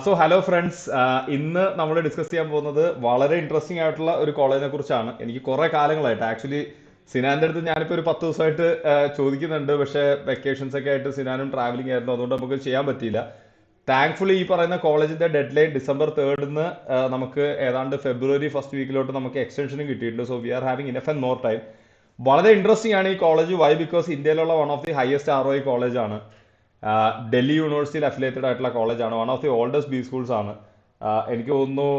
So hello friends, ഇന്ന് നമ്മൾ discuss ചെയ്യാൻ പോകുന്നത് വളരെ ഇൻട്രസ്റ്റിംഗ് ആയിട്ടുള്ള ഒരു കോളേജിനെ കുറിച്ചാണ്. എനിക്ക് കുറെ കാലങ്ങളായിട്ട് ആക്ച്വലി സിനാന്റെ അടുത്ത് ഞാനിപ്പോൾ ഒരു 10 ദിവസമായിട്ട് ചോദിക്കുന്നുണ്ട്. പക്ഷേ വെക്കേഷൻസ് ഒക്കെ ആയിട്ട് സിനാനും ട്രാവലിംഗ് ആയിരുന്നു, അതുകൊണ്ട് നമുക്ക് ചെയ്യാൻ പറ്റിയില്ല. താങ്ക്ഫുള്ളി ഈ പറയുന്ന കോളേജിന്റെ ഡെഡ് ലൈൻ December 3 നമുക്ക് ഏതാണ്ട് February 1st വീക്കിലോട്ട് നമുക്ക് എക്സ്റ്റൻഷനും കിട്ടിയിട്ടുണ്ട്. So we are having enough and more time. വളരെ ഇൻട്രസ്റ്റിംഗ് ആണ് ഈ കോളേജ്. വൈ? ബിക്കോസ് ഇന്ത്യയിലുള്ള one of the highest ROI കോളേജാണ്. ഡൽഹി യൂണിവേഴ്സിറ്റിയിൽ അഫിലിയേറ്റഡ് ആയിട്ടുള്ള കോളേജാണ്. One of the oldest B schools ആണ്. എനിക്ക് തോന്നുന്നു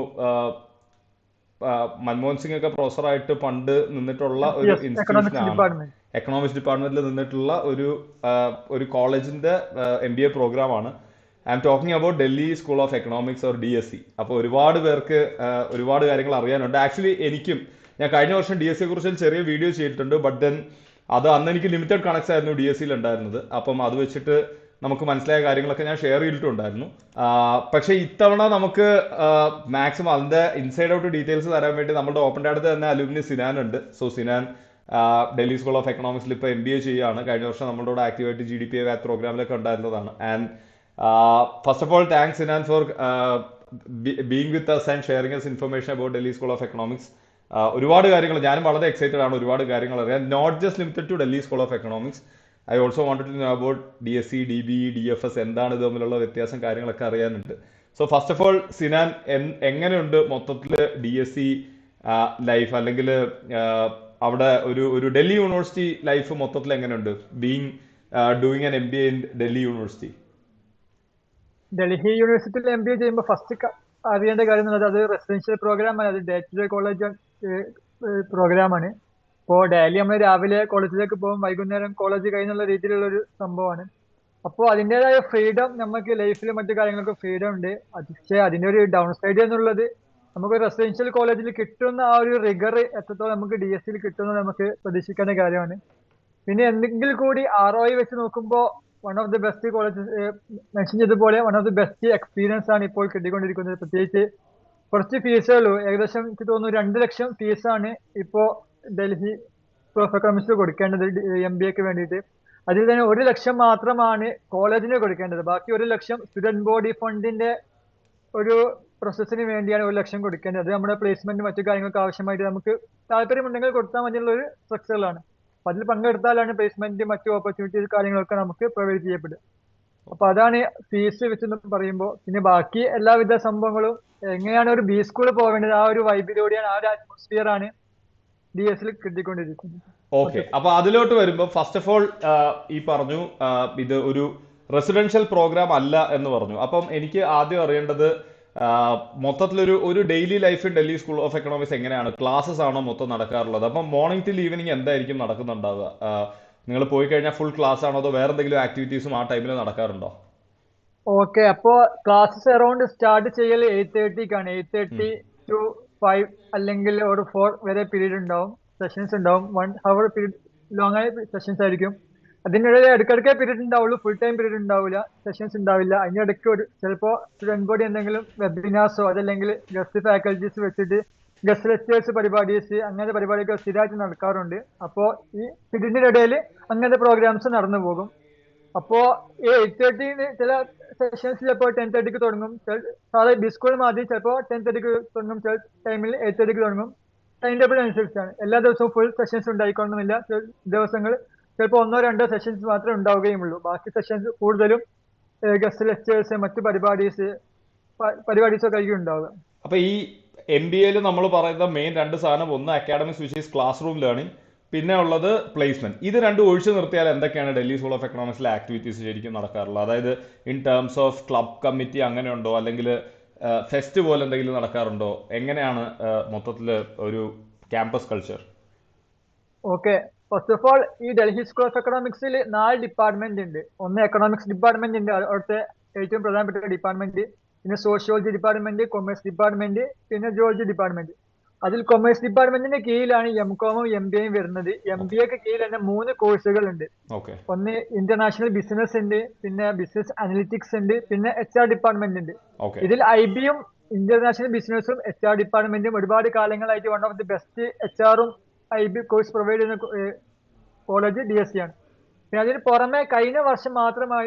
മൻമോഹൻ സിംഗ് ഒക്കെ പ്രൊഫസറായിട്ട് പണ്ട് നിന്നിട്ടുള്ള ഒരു Yes, ഇൻസ്റ്റിറ്റ്യൂഷൻ economics ആണ്. department. എക്കണോമിക്സ് ഡിപ്പാർട്ട്മെന്റിൽ നിന്നിട്ടുള്ള ഒരു കോളേജിന്റെ MBA പ്രോഗ്രാമാണ്. I am talking about Delhi school of economics or DSE. അപ്പോൾ ഒരുപാട് പേർക്ക് ഒരുപാട് കാര്യങ്ങൾ അറിയാനുണ്ട്. ആക്ച്വലി ഞാൻ കഴിഞ്ഞ വർഷം DSE കുറിച്ച് ചെറിയ വീഡിയോ ചെയ്തിട്ടുണ്ട്. ബട്ട് ദെൻ അന്ന് എനിക്ക് ലിമിറ്റഡ് കണക്സ് ആയിരുന്നു DSEയിൽ ഉണ്ടായിരുന്നത്. അപ്പം അത് വെച്ചിട്ട് നമുക്ക് മനസ്സിലായ കാര്യങ്ങളൊക്കെ ഞാൻ ഷെയർ ചെയ്തിട്ടുണ്ടായിരുന്നു. പക്ഷേ ഇത്തവണ നമുക്ക് മാക്സിമം അതിന്റെ ഇൻസൈഡ് ഔട്ട് ഡീറ്റെയിൽസ് തരാൻ വേണ്ടി നമ്മുടെ ഓപ്പൺ അടുത്ത് തന്നെ അലുമിനി സിനാൻ ഉണ്ട്. So Sinan Delhi school of എക്കണോമിക്സിൽ ഇപ്പോൾ MBA ചെയ്യുകയാണ്. കഴിഞ്ഞ വർഷം നമ്മുടെ കൂടെ ആക്റ്റീവായിട്ട് GDPA വാറ്റ് പ്രോഗ്രാമിലൊക്കെ ഉണ്ടായിരുന്നതാണ്. And first of all thanks Sinan for being with us and sharing us information about Delhi school of economics. ഒരുപാട് കാര്യങ്ങൾ ഞാനും വളരെ എക്സൈറ്റഡ് ആണ്, ഒരുപാട് കാര്യങ്ങൾ അറിയാൻ. Not just limited to Delhi school of economics. I also wanted to know about DSE, DBE, DFS എന്താണ് ഇത് തമ്മിലുള്ള വ്യത്യാസം, കാര്യങ്ങളൊക്കെ അറിയാനുണ്ട്. So first of all Sinan, എങ്ങനെയുണ്ട് മൊത്തത്തിൽ DSE ലൈഫ്, അല്ലെങ്കിൽ അവിടെ ഒരു ഡൽഹി യൂണിവേഴ്സിറ്റി ലൈഫ് മൊത്തത്തിൽ എങ്ങനെയുണ്ട്, doing an MBA in Delhi university? Delhi യൂണിവേഴ്സിറ്റിയിൽ MBA ചെയ്യുമ്പോൾ ഫസ്റ്റ് അറിയേണ്ട കാര്യം എന്നുള്ളത് അത് റെസിഡൻഷ്യൽ പ്രോഗ്രാമാണ്. അത് ഡേ ടു ഡേ കോളേജ് പ്രോഗ്രാമാണ്. ഇപ്പോൾ ഡെയിലി നമ്മൾ രാവിലെ കോളേജിലേക്ക് പോകും, വൈകുന്നേരം കോളേജ് കഴിഞ്ഞുള്ള രീതിയിലുള്ള ഒരു സംഭവമാണ്. അപ്പോൾ അതിൻ്റെതായ ഫ്രീഡം നമുക്ക് ലൈഫിൽ മറ്റു കാര്യങ്ങൾക്ക് ഫ്രീഡം ഉണ്ട്. പക്ഷേ അതിൻ്റെ ഒരു ഡൗൺ സൈഡ് എന്നുള്ളത് നമുക്ക് റെസിഡൻഷ്യൽ കോളേജിൽ കിട്ടുന്ന ആ ഒരു റിഗർ എത്രത്തോളം നമുക്ക് DSEയിൽ കിട്ടുന്നത് നമുക്ക് പ്രതീക്ഷിക്കേണ്ട കാര്യമാണ്. പിന്നെ എന്തെങ്കിൽ കൂടി ROI വെച്ച് നോക്കുമ്പോൾ one of the best colleges mention ചെയ്തതുപോലെ one of the best experience ആണ് ഇപ്പോൾ കിട്ടിക്കൊണ്ടിരിക്കുന്നത്. പ്രത്യേകിച്ച് കുറച്ച് ഫീസേ ഉള്ളൂ, ഏകദേശം എനിക്ക് തോന്നുന്നു 2 ലക്ഷം ഫീസാണ് ഇപ്പോൾ ഡൽഹി സ്കൂൾ ഓഫ് എക്കണോമിക്സ് കൊടുക്കേണ്ടത് MBAക്ക് വേണ്ടിയിട്ട്. അതിൽ തന്നെ 1 ലക്ഷം മാത്രമാണ് കോളേജിന് കൊടുക്കേണ്ടത്. ബാക്കി 1 ലക്ഷം സ്റ്റുഡന്റ് ബോഡി ഫണ്ടിന്റെ ഒരു പ്രോസസ്സിന് വേണ്ടിയാണ് 1 ലക്ഷം കൊടുക്കേണ്ടത്. അത് നമ്മുടെ പ്ലേസ്മെന്റ് മറ്റു കാര്യങ്ങൾക്ക് ആവശ്യമായിട്ട് നമുക്ക് താല്പര്യമുണ്ടെങ്കിൽ കൊടുത്താൽ മതിയുള്ള ഒരു സ്ട്രക്ചറിലാണ്. അപ്പൊ അതിൽ പങ്കെടുത്താലാണ് പ്ലേസ്മെന്റ് മറ്റു ഓപ്പർച്യൂണിറ്റീസ് കാര്യങ്ങളൊക്കെ നമുക്ക് പ്രൊവൈഡ് ചെയ്യപ്പെടുക. അപ്പൊ അതാണ് ഫീസ് വെച്ച് പറയുമ്പോൾ. പിന്നെ ബാക്കി എല്ലാവിധ സംഭവങ്ങളും എങ്ങനെയാണ് ഒരു B സ്കൂൾ പോവേണ്ടത്, ആ ഒരു വൈബിലൂടെയാണ്, ആ ഒരു അറ്റ്മോസ്ഫിയർ ആണ് DSൽ കിട്ടിക്കൊണ്ടിരിക്കുന്നത്. ഓക്കെ, അപ്പൊ അതിലോട്ട് വരുമ്പോൾ ഫസ്റ്റ് ഓഫ് ഓൾ ഈ പറഞ്ഞു ഇത് ഒരു റെസിഡൻഷ്യൽ പ്രോഗ്രാം അല്ല എന്ന് പറഞ്ഞു. അപ്പം എനിക്ക് ആദ്യം അറിയേണ്ടത് മൊത്തത്തിലൊരു daily life in Delhi school of economics എങ്ങനെയാണ്? ക്ലാസ്സസ് ആണോ മൊത്തം നടക്കാറുള്ളത്? അപ്പം മോർണിംഗ് ടിൽ ഈവനിങ് എന്തായിരിക്കും നടക്കുന്നുണ്ടാവുക? നിങ്ങൾ പോയി കഴിഞ്ഞാൽ ഫുൾ ക്ലാസ് ആണോ, അതോ വേറെ എന്തെങ്കിലും ആക്ടിവിറ്റീസും ആ ടൈമിൽ നടക്കാറുണ്ടോ? ഓക്കെ, അപ്പോ ക്ലാസ്സസ് അറൌണ്ട് സ്റ്റാർട്ട് ചെയ്യൽ 8:30ക്കാണ്. 8:30 to 5 അല്ലെങ്കിൽ ഒരു 4 വരെ പീരീഡ് ഉണ്ടാവും, സെഷൻസ് ഉണ്ടാവും. 1 hour പീരീഡ്, ലോങ് ആയ സെഷൻസ് ആയിരിക്കും. അതിനിടയിൽ ഇടയ്ക്കിടയ്ക്ക് പീരീഡ് ഉണ്ടാവുള്ളൂ, ഫുൾ ടൈം പീരീഡ് ഉണ്ടാവില്ല, സെഷൻസ് ഉണ്ടാവില്ല. അതിനിടയ്ക്ക് ചിലപ്പോൾ സ്റ്റുഡന്റ് ബോഡി എന്തെങ്കിലും വെബിനാർസോ അതല്ലെങ്കിൽ ഗസ്റ്റ് ഫാക്കൽറ്റീസ് വെച്ചിട്ട് ഗസ്റ്റ് ലെക്ചേഴ്സ് പരിപാടീസ് അങ്ങനത്തെ പരിപാടികൾ സ്ഥിരമായിട്ട് നടക്കാറുണ്ട്. അപ്പോൾ ഈ പീരീഡിന്റെ ഇടയിൽ അങ്ങനത്തെ പ്രോഗ്രാംസ് നടന്നു പോകും. അപ്പോ ഈ 8:30 ചില സെഷൻസ് ചിലപ്പോൾ 10:30 തുടങ്ങും. സാധാരണ B സ്കൂൾ മാതിരി ചിലപ്പോൾ 10:30 തുടങ്ങും, ചില ടൈമിൽ 8:30 തുടങ്ങും. ടൈം ടേബിൾ അനുസരിച്ചാണ്. എല്ലാ ദിവസവും ഫുൾ സെഷൻസ് ഉണ്ടായിക്കൊള്ളുന്നില്ല. ചില ദിവസങ്ങൾ ചിലപ്പോൾ 1 or 2 സെഷൻസ് മാത്രമേ ഉണ്ടാവുകയുള്ളൂ. ബാക്കി സെഷൻസ് കൂടുതലും ഗസ്റ്റ് ലെക്ചേഴ്സ് മറ്റു പരിപാടീസ് ഒക്കെ ആയിരിക്കും ഉണ്ടാവുക. അപ്പൊ ഈ MBAയിൽ നമ്മൾ പറയുന്ന മെയിൻ രണ്ട് സാധനം, ഒന്ന് academics which is class room learning, പിന്നെ ഉള്ളത് പ്ലേസ്മെന്റ്. ഇത് രണ്ടും ഒഴിച്ചു നിർത്തിയാൽ എന്തൊക്കെയാണ് ഡൽഹി സ്കൂൾ ഓഫ് എക്കണോമിക്സിലെ ആക്ടിവിറ്റീസ് ശരിക്കും നടക്കാറുള്ളത്? അതായത് in terms of club committee അങ്ങനെ ഉണ്ടോ, അല്ലെങ്കിൽ ഫെസ്റ്റ് പോലെ എന്തെങ്കിലും നടക്കാറുണ്ടോ? എങ്ങനെയാണ് മൊത്തത്തിൽ ഒരു campus culture? Okay, first of all ഈ ഡൽഹി സ്കൂൾ ഓഫ് എക്കണോമിക്സിൽ 4 ഡിപ്പാർട്ട്മെന്റ് ഉണ്ട്. ഒന്ന് എക്കണോമിക്സ് ഡിപ്പാർട്ട്മെന്റ് ഉണ്ട്, അവിടുത്തെ ഏറ്റവും പ്രധാനപ്പെട്ട ഡിപ്പാർട്ട്മെന്റ്. പിന്നെ സോഷ്യോളജി ഡിപ്പാർട്ട്മെന്റ്, കൊമേഴ്സ് ഡിപ്പാർട്ട്മെന്റ്, പിന്നെ ജോളജി ഡിപ്പാർട്ട്മെന്റ്. അതിൽ കൊമേഴ്സ് ഡിപ്പാർട്ട്മെന്റിന്റെ കീഴിലാണ് MCOM-ഉം MBA-യും വരുന്നത്. ഓക്കെ, MBA-ക്ക് കീഴിൽ തന്നെ 3 കോഴ്സുകൾ ഉണ്ട്. ഓക്കെ, ഒന്ന് ഇന്റർനാഷണൽ ബിസിനസ് ഉണ്ട്, പിന്നെ ബിസിനസ് അനലിറ്റിക്സ് ഉണ്ട്, പിന്നെ HR ഡിപ്പാർട്ട്മെന്റ് ഉണ്ട്. ഓക്കെ, ഇതിൽ IB-യും ഇന്റർനാഷണൽ ബിസിനസ്സും HR ഡിപ്പാർട്ട്മെന്റും ഒരുപാട് കാലങ്ങളായിട്ട് വൺ ഓഫ് ദി ബെസ്റ്റ് HR-ഉം IB കോഴ്സ് പ്രൊവൈഡ് ചെയ്യുന്ന കോളേജ് DSE ആണ്. പിന്നെ അതിന് പുറമെ കഴിഞ്ഞ വർഷം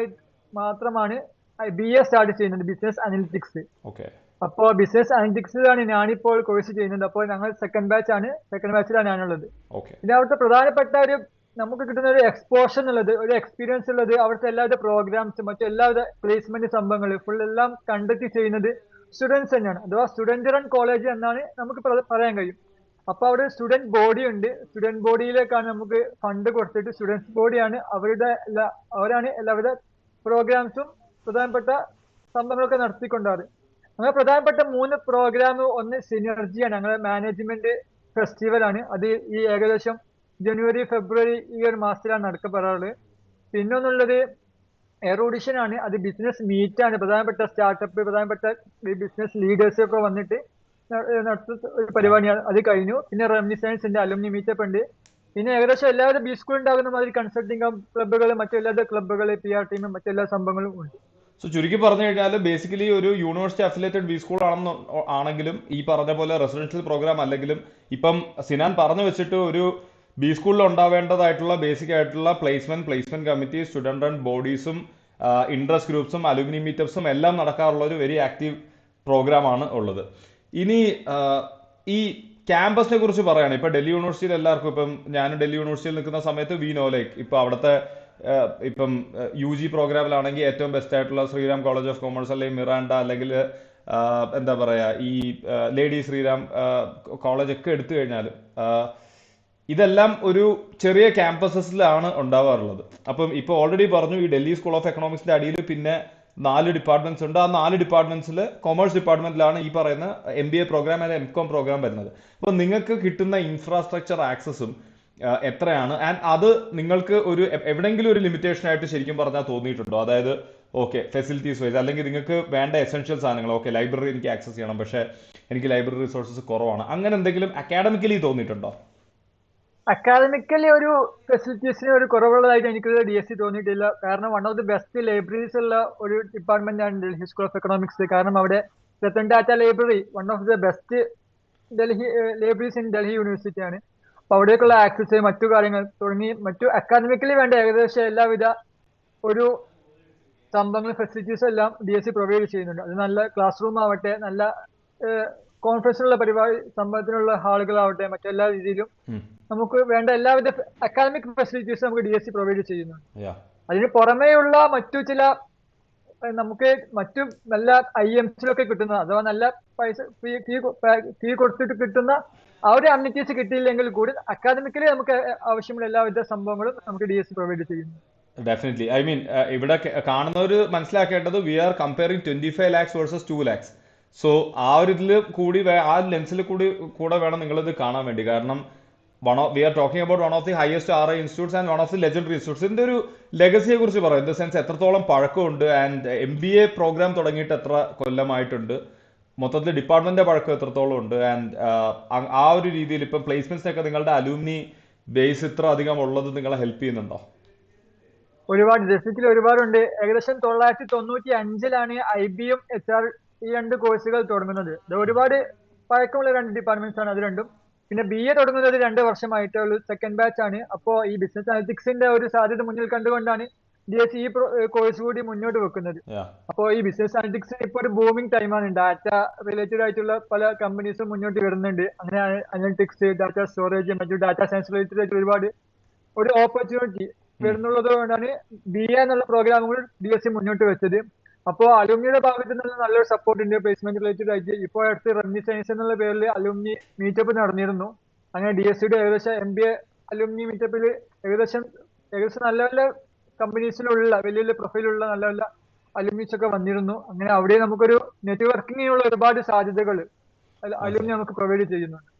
മാത്രമാണ് BA സ്റ്റാർട്ട് ചെയ്യുന്നുണ്ട്, ബിസിനസ് അനലിറ്റിക്സ്. ഓക്കെ. അപ്പോൾ ബിസിനസ് അനലിറ്റിക്സിലാണ് ഞാനിപ്പോൾ കോഴ്സ് ചെയ്യുന്നത്. അപ്പോൾ ഞങ്ങൾ സെക്കൻഡ് ബാച്ചിലാണ് ഞാനുള്ളത്. ഓക്കെ. പിന്നെ അവിടുത്തെ പ്രധാനപ്പെട്ട ഒരു നമുക്ക് കിട്ടുന്ന ഒരു എക്സ്പോഷർ എന്നുള്ളത്, ഒരു എക്സ്പീരിയൻസ് ഉള്ളത്, അവിടുത്തെ എല്ലാവിധ പ്രോഗ്രാംസ്, മറ്റെല്ലാവിധ പ്ലേസ്മെന്റ് സംഭവങ്ങൾ ഫുൾ എല്ലാം കണ്ടക്ട് ചെയ്യുന്നത് സ്റ്റുഡൻസ് തന്നെയാണ്. അഥവാ സ്റ്റുഡന്റ് റൺ കോളേജ് എന്നാണ് നമുക്ക് പറയാൻ കഴിയും. അപ്പൊ അവിടെ സ്റ്റുഡന്റ് ബോഡി ഉണ്ട്. സ്റ്റുഡന്റ് ബോഡിയിലേക്കാണ് നമുക്ക് ഫണ്ട് കൊടുത്തിട്ട് സ്റ്റുഡൻസ് ബോഡിയാണ് അവരാണ് എല്ലാവിധ പ്രോഗ്രാംസും പ്രധാനപ്പെട്ട സംഭവങ്ങളൊക്കെ നടത്തിക്കൊണ്ടാറ്. അങ്ങനെ പ്രധാനപ്പെട്ട 3 പ്രോഗ്രാം, ഒന്ന് സിനർജിയാണ്, ഞങ്ങളുടെ മാനേജ്മെന്റ് ഫെസ്റ്റിവൽ ആണ്. അത് ഈ ഏകദേശം ജനുവരി ഫെബ്രുവരി ഈ ഒരു മാസത്തിലാണ് നടക്കപ്പെടാറുള്ളത്. പിന്നൊന്നുള്ളത് എറോഡിഷൻ ആണ്, അത് ബിസിനസ് മീറ്റ് ആണ്. പ്രധാനപ്പെട്ട സ്റ്റാർട്ടപ്പ്, പ്രധാനപ്പെട്ട ബിസിനസ് ലീഡേഴ്സ് ഒക്കെ വന്നിട്ട് നടത്തുന്ന ഒരു പരിപാടിയാണ്. അത് കഴിഞ്ഞു. പിന്നെ റെമിനിസൻസ് ഉണ്ട്, അലുമിനി മീറ്റപ്പ് ഉണ്ട്. പിന്നെ ഏകദേശം എല്ലാവരും ബി സ്കൂൾ ഉണ്ടാകുന്ന മാതിരി കൺസൾട്ടിംഗ് ക്ലബ്ബുകൾ, മറ്റെല്ലാ ക്ലബ്ബുകൾ, PR ടീമും മറ്റെല്ലാ സംഭവങ്ങളും ഉണ്ട്. സോ ചുരുക്കി പറഞ്ഞു കഴിഞ്ഞാൽ ബേസിക്കലി ഒരു യൂണിവേഴ്സിറ്റി അഫിലിയേറ്റഡ് ബി സ്കൂൾ ആണെങ്കിലും ഈ പറഞ്ഞ പോലെ റെസിഡൻഷ്യൽ പ്രോഗ്രാം അല്ലെങ്കിലും ഇപ്പം സിനാൻ പറഞ്ഞു വെച്ചിട്ട് ഒരു ബി സ്കൂളിൽ ഉണ്ടാവേണ്ടതായിട്ടുള്ള ബേസിക് ആയിട്ടുള്ള പ്ലേസ്മെന്റ് കമ്മിറ്റി, സ്റ്റുഡന്റ് റൺ ബോഡീസും ഇൻട്രസ്റ്റ് ഗ്രൂപ്പ്സും അലുമിനി മീറ്റപ്സും എല്ലാം നടക്കാറുള്ള ഒരു വെരി ആക്റ്റീവ് പ്രോഗ്രാം ആണ് ഉള്ളത്. ഇനി ഈ ക്യാമ്പസിനെ കുറിച്ച് പറയുകയാണ്. ഇപ്പൊ ഡൽഹി യൂണിവേഴ്സിറ്റിയിൽ എല്ലാവർക്കും, ഇപ്പം ഞാൻ ഡൽഹി യൂണിവേഴ്സിറ്റിയിൽ നിൽക്കുന്ന സമയത്ത് വി നോ ലൈക്ക് ഇപ്പൊ അവിടുത്തെ ഇപ്പം UG പ്രോഗ്രാമിലാണെങ്കിൽ ഏറ്റവും ബെസ്റ്റ് ആയിട്ടുള്ള ശ്രീറാം കോളേജ് ഓഫ് കോമേഴ്സ് അല്ലെങ്കിൽ മിറാണ്ട അല്ലെങ്കിൽ എന്താ പറയാ ഈ ലേഡി ശ്രീറാം കോളേജ് ഒക്കെ എടുത്തു കഴിഞ്ഞാൽ ഇതെല്ലാം ഒരു ചെറിയ ക്യാമ്പസസിലാണ് ഉണ്ടാവാറുള്ളത്. അപ്പം ഇപ്പൊ ഓൾറെഡി പറഞ്ഞു ഈ ഡൽഹി സ്കൂൾ ഓഫ് എക്കണോമിക്സിന്റെ അടിയിൽ പിന്നെ 4 ഡിപ്പാർട്ട്മെന്റ്സ് ഉണ്ട്. ആ 4 ഡിപ്പാർട്ട്മെന്റ്സിൽ കൊമേഴ്സ് ഡിപ്പാർട്ട്മെന്റിലാണ് ഈ പറയുന്ന MBA പ്രോഗ്രാം അല്ലെങ്കിൽ MCOM പ്രോഗ്രാം വരുന്നത്. അപ്പോൾ നിങ്ങൾക്ക് കിട്ടുന്ന ഇൻഫ്രാസ്ട്രക്ചർ ആക്സസും എത്രയാണ്, ആൻഡ് അത് നിങ്ങൾക്ക് ഒരു എവിടെയെങ്കിലും ഒരു ലിമിറ്റേഷൻ ആയിട്ട് ശരിക്കും പറഞ്ഞാൽ തോന്നിയിട്ടുണ്ടോ? അതായത് ഓക്കെ ഫെസിലിറ്റീസ് വൈസ് അല്ലെങ്കിൽ നിങ്ങൾക്ക് വേണ്ട എസെൻഷ്യൽ സാധനങ്ങൾ, ഓക്കെ ലൈബ്രറി എനിക്ക് ആക്സസ് ചെയ്യണം പക്ഷേ എനിക്ക് ലൈബ്രറി റിസോഴ്സസ് കുറവാണ്, അങ്ങനെ എന്തെങ്കിലും അക്കാഡമിക്കലി തോന്നിയിട്ടുണ്ടോ? അക്കാദമിക്കലി ഒരു ഫെസിലിറ്റീസിന് ഒരു കുറവുള്ളതായിട്ട് എനിക്ക് DSC തോന്നിയിട്ടില്ല. കാരണം one of the best libraries ഉള്ള ഒരു ഡിപ്പാർട്ട്മെന്റ് ആണ് ഡൽഹി സ്കൂൾ ഓഫ് എക്കണോമിക്സ്. കാരണം അവിടെ Ratan Tata library one of the best Delhi libraries in Delhi University ആണ്. അപ്പൊ അവിടേക്കുള്ള ആക്സസ്, മറ്റു കാര്യങ്ങൾ തുടങ്ങി മറ്റു അക്കാദമിക്കലി വേണ്ട ഏകദേശം എല്ലാവിധ ഒരു സംഭവങ്ങളും ഫെസിലിറ്റീസും എല്ലാം DSC പ്രൊവൈഡ് ചെയ്യുന്നുണ്ട്. അത് നല്ല ക്ലാസ് റൂം ആവട്ടെ, നല്ല കോൺഫറൻസിനുള്ള പരിപാടി സംഭവത്തിനുള്ള ഹാളുകളാവട്ടെ, മറ്റെല്ലാ രീതിയിലും നമുക്ക് വേണ്ട എല്ലാവിധ അക്കാദമിക് ഫെസിലിറ്റീസും നമുക്ക് DSC പ്രൊവൈഡ് ചെയ്യുന്നുണ്ട്. അതിന് പുറമേയുള്ള മറ്റു ചില നമുക്ക് മറ്റു നല്ല IMSിലൊക്കെ കിട്ടുന്ന അഥവാ നല്ല പൈസ ഫീ കൊടുത്തിട്ട് കിട്ടുന്ന ആ ഒരു അമ്യൂണിറ്റീസ് കിട്ടിയില്ലെങ്കിൽ കൂടി അക്കാദമിക്കലി നമുക്ക് ആവശ്യമുള്ള എല്ലാവിധ സംഭവങ്ങളും നമുക്ക് DSC പ്രൊവൈഡ് ചെയ്യുന്നു. ഡെഫിനറ്റ്ലി. ഐ മീൻ ഇവിടെ കാണുന്നവർ മനസ്സിലാക്കേണ്ടത് we are comparing 25 lakhs versus 2 lakhs. So ആ ഒരു ഇതിൽ കൂടി ആ ലെൻസിൽ കൂടെ വേണം നിങ്ങളിത് കാണാൻ വേണ്ടി. കാരണം we are talking about one of the highest RI institutes and one of the legendary institutes. ഇതിന്റെ ഒരു ലെഗസിയെ കുറിച്ച് പറയാം. ഇൻ ദ സെൻസ് എത്രത്തോളം പഴക്കമുണ്ട് ആൻഡ് MBA പ്രോഗ്രാം തുടങ്ങിയിട്ട് എത്ര കൊല്ലമായിട്ടുണ്ട്, മൊത്തത്തിൽ ഡിപ്പാർട്ട്മെന്റിന്റെ പഴക്കം എത്രത്തോളം ഉണ്ട്, ആൻഡ് ആ ഒരു രീതിയിൽ ഇപ്പം പ്ലേസ്മെന്റ്സിനൊക്കെ നിങ്ങളുടെ അലൂമിനി ബേസ് ഇത്ര അധികം ഉള്ളത് നിങ്ങളെ ഹെൽപ്പ് ചെയ്യുന്നുണ്ടോ? ഒരുപാട് ഡെഫിനറ്റ്ലി ഒരുപാടുണ്ട്. ഏകദേശം 1995 IB യും HR ഈ 2 കോഴ്സുകൾ തുടങ്ങുന്നത്. ഇത് ഒരുപാട് പഴക്കമുള്ള 2 ഡിപ്പാർട്ട്മെന്റ്സ് ആണ് അത് രണ്ടും. പിന്നെ BA തുടങ്ങുന്നത് 2 വർഷമായിട്ടേ ഉള്ളൂ, സെക്കൻഡ് ബാച്ച് ആണ്. അപ്പോൾ ഈ ബിസിനസ് അനലിറ്റിക്സിന്റെ ഒരു സാധ്യത മുന്നിൽ കണ്ടുകൊണ്ടാണ് DSC ഈ കോഴ്സ് കൂടി മുന്നോട്ട് വെക്കുന്നത്. അപ്പോൾ ഈ ബിസിനസ് അനലിറ്റിക്സ് ഇപ്പോൾ ഒരു ബൂമിംഗ് ടൈമാണ്. ഡാറ്റ റിലേറ്റഡ് ആയിട്ടുള്ള പല കമ്പനീസും മുന്നോട്ട് വരുന്നുണ്ട്. അങ്ങനെ അനലിറ്റിക്സ്, ഡാറ്റ സ്റ്റോറേജ്, മറ്റു ഡാറ്റ സയൻസ് റിലേറ്റഡ് ആയിട്ട് ഒരുപാട് ഒരു ഓപ്പർച്യൂണിറ്റി വരുന്നുള്ളത് കൊണ്ടാണ് BA എന്നുള്ള പ്രോഗ്രാമുകൾ DSC മുന്നോട്ട് വെച്ചത്. അപ്പോൾ അലുമിനിയുടെ ഭാഗത്ത് നിന്ന് നല്ലൊരു സപ്പോർട്ട് ഉണ്ട് പ്ലേസ്മെന്റ് റിലേറ്റഡ് ആയിട്ട്. ഇപ്പോൾ അടുത്ത് റെമിനി സയൻസ് എന്നുള്ള പേരിൽ അലുമിനി മീറ്റപ്പ് നടന്നിരുന്നു. അങ്ങനെ DSCയുടെ ഏകദേശം MBA അലുമിനി മീറ്റപ്പിൽ ഏകദേശം നല്ല നല്ല കമ്പനീസിലുള്ള വലിയ വലിയ പ്രൊഫൈലുള്ള നല്ല നല്ല അലുമിനീസ് ഒക്കെ വന്നിരുന്നു. അങ്ങനെ അവിടെ നമുക്കൊരു നെറ്റ്വർക്കിങ്ങിനുള്ള ഒരുപാട് സാധ്യതകൾ അലുമിനി നമുക്ക് പ്രൊവൈഡ് ചെയ്യുന്നുണ്ട്.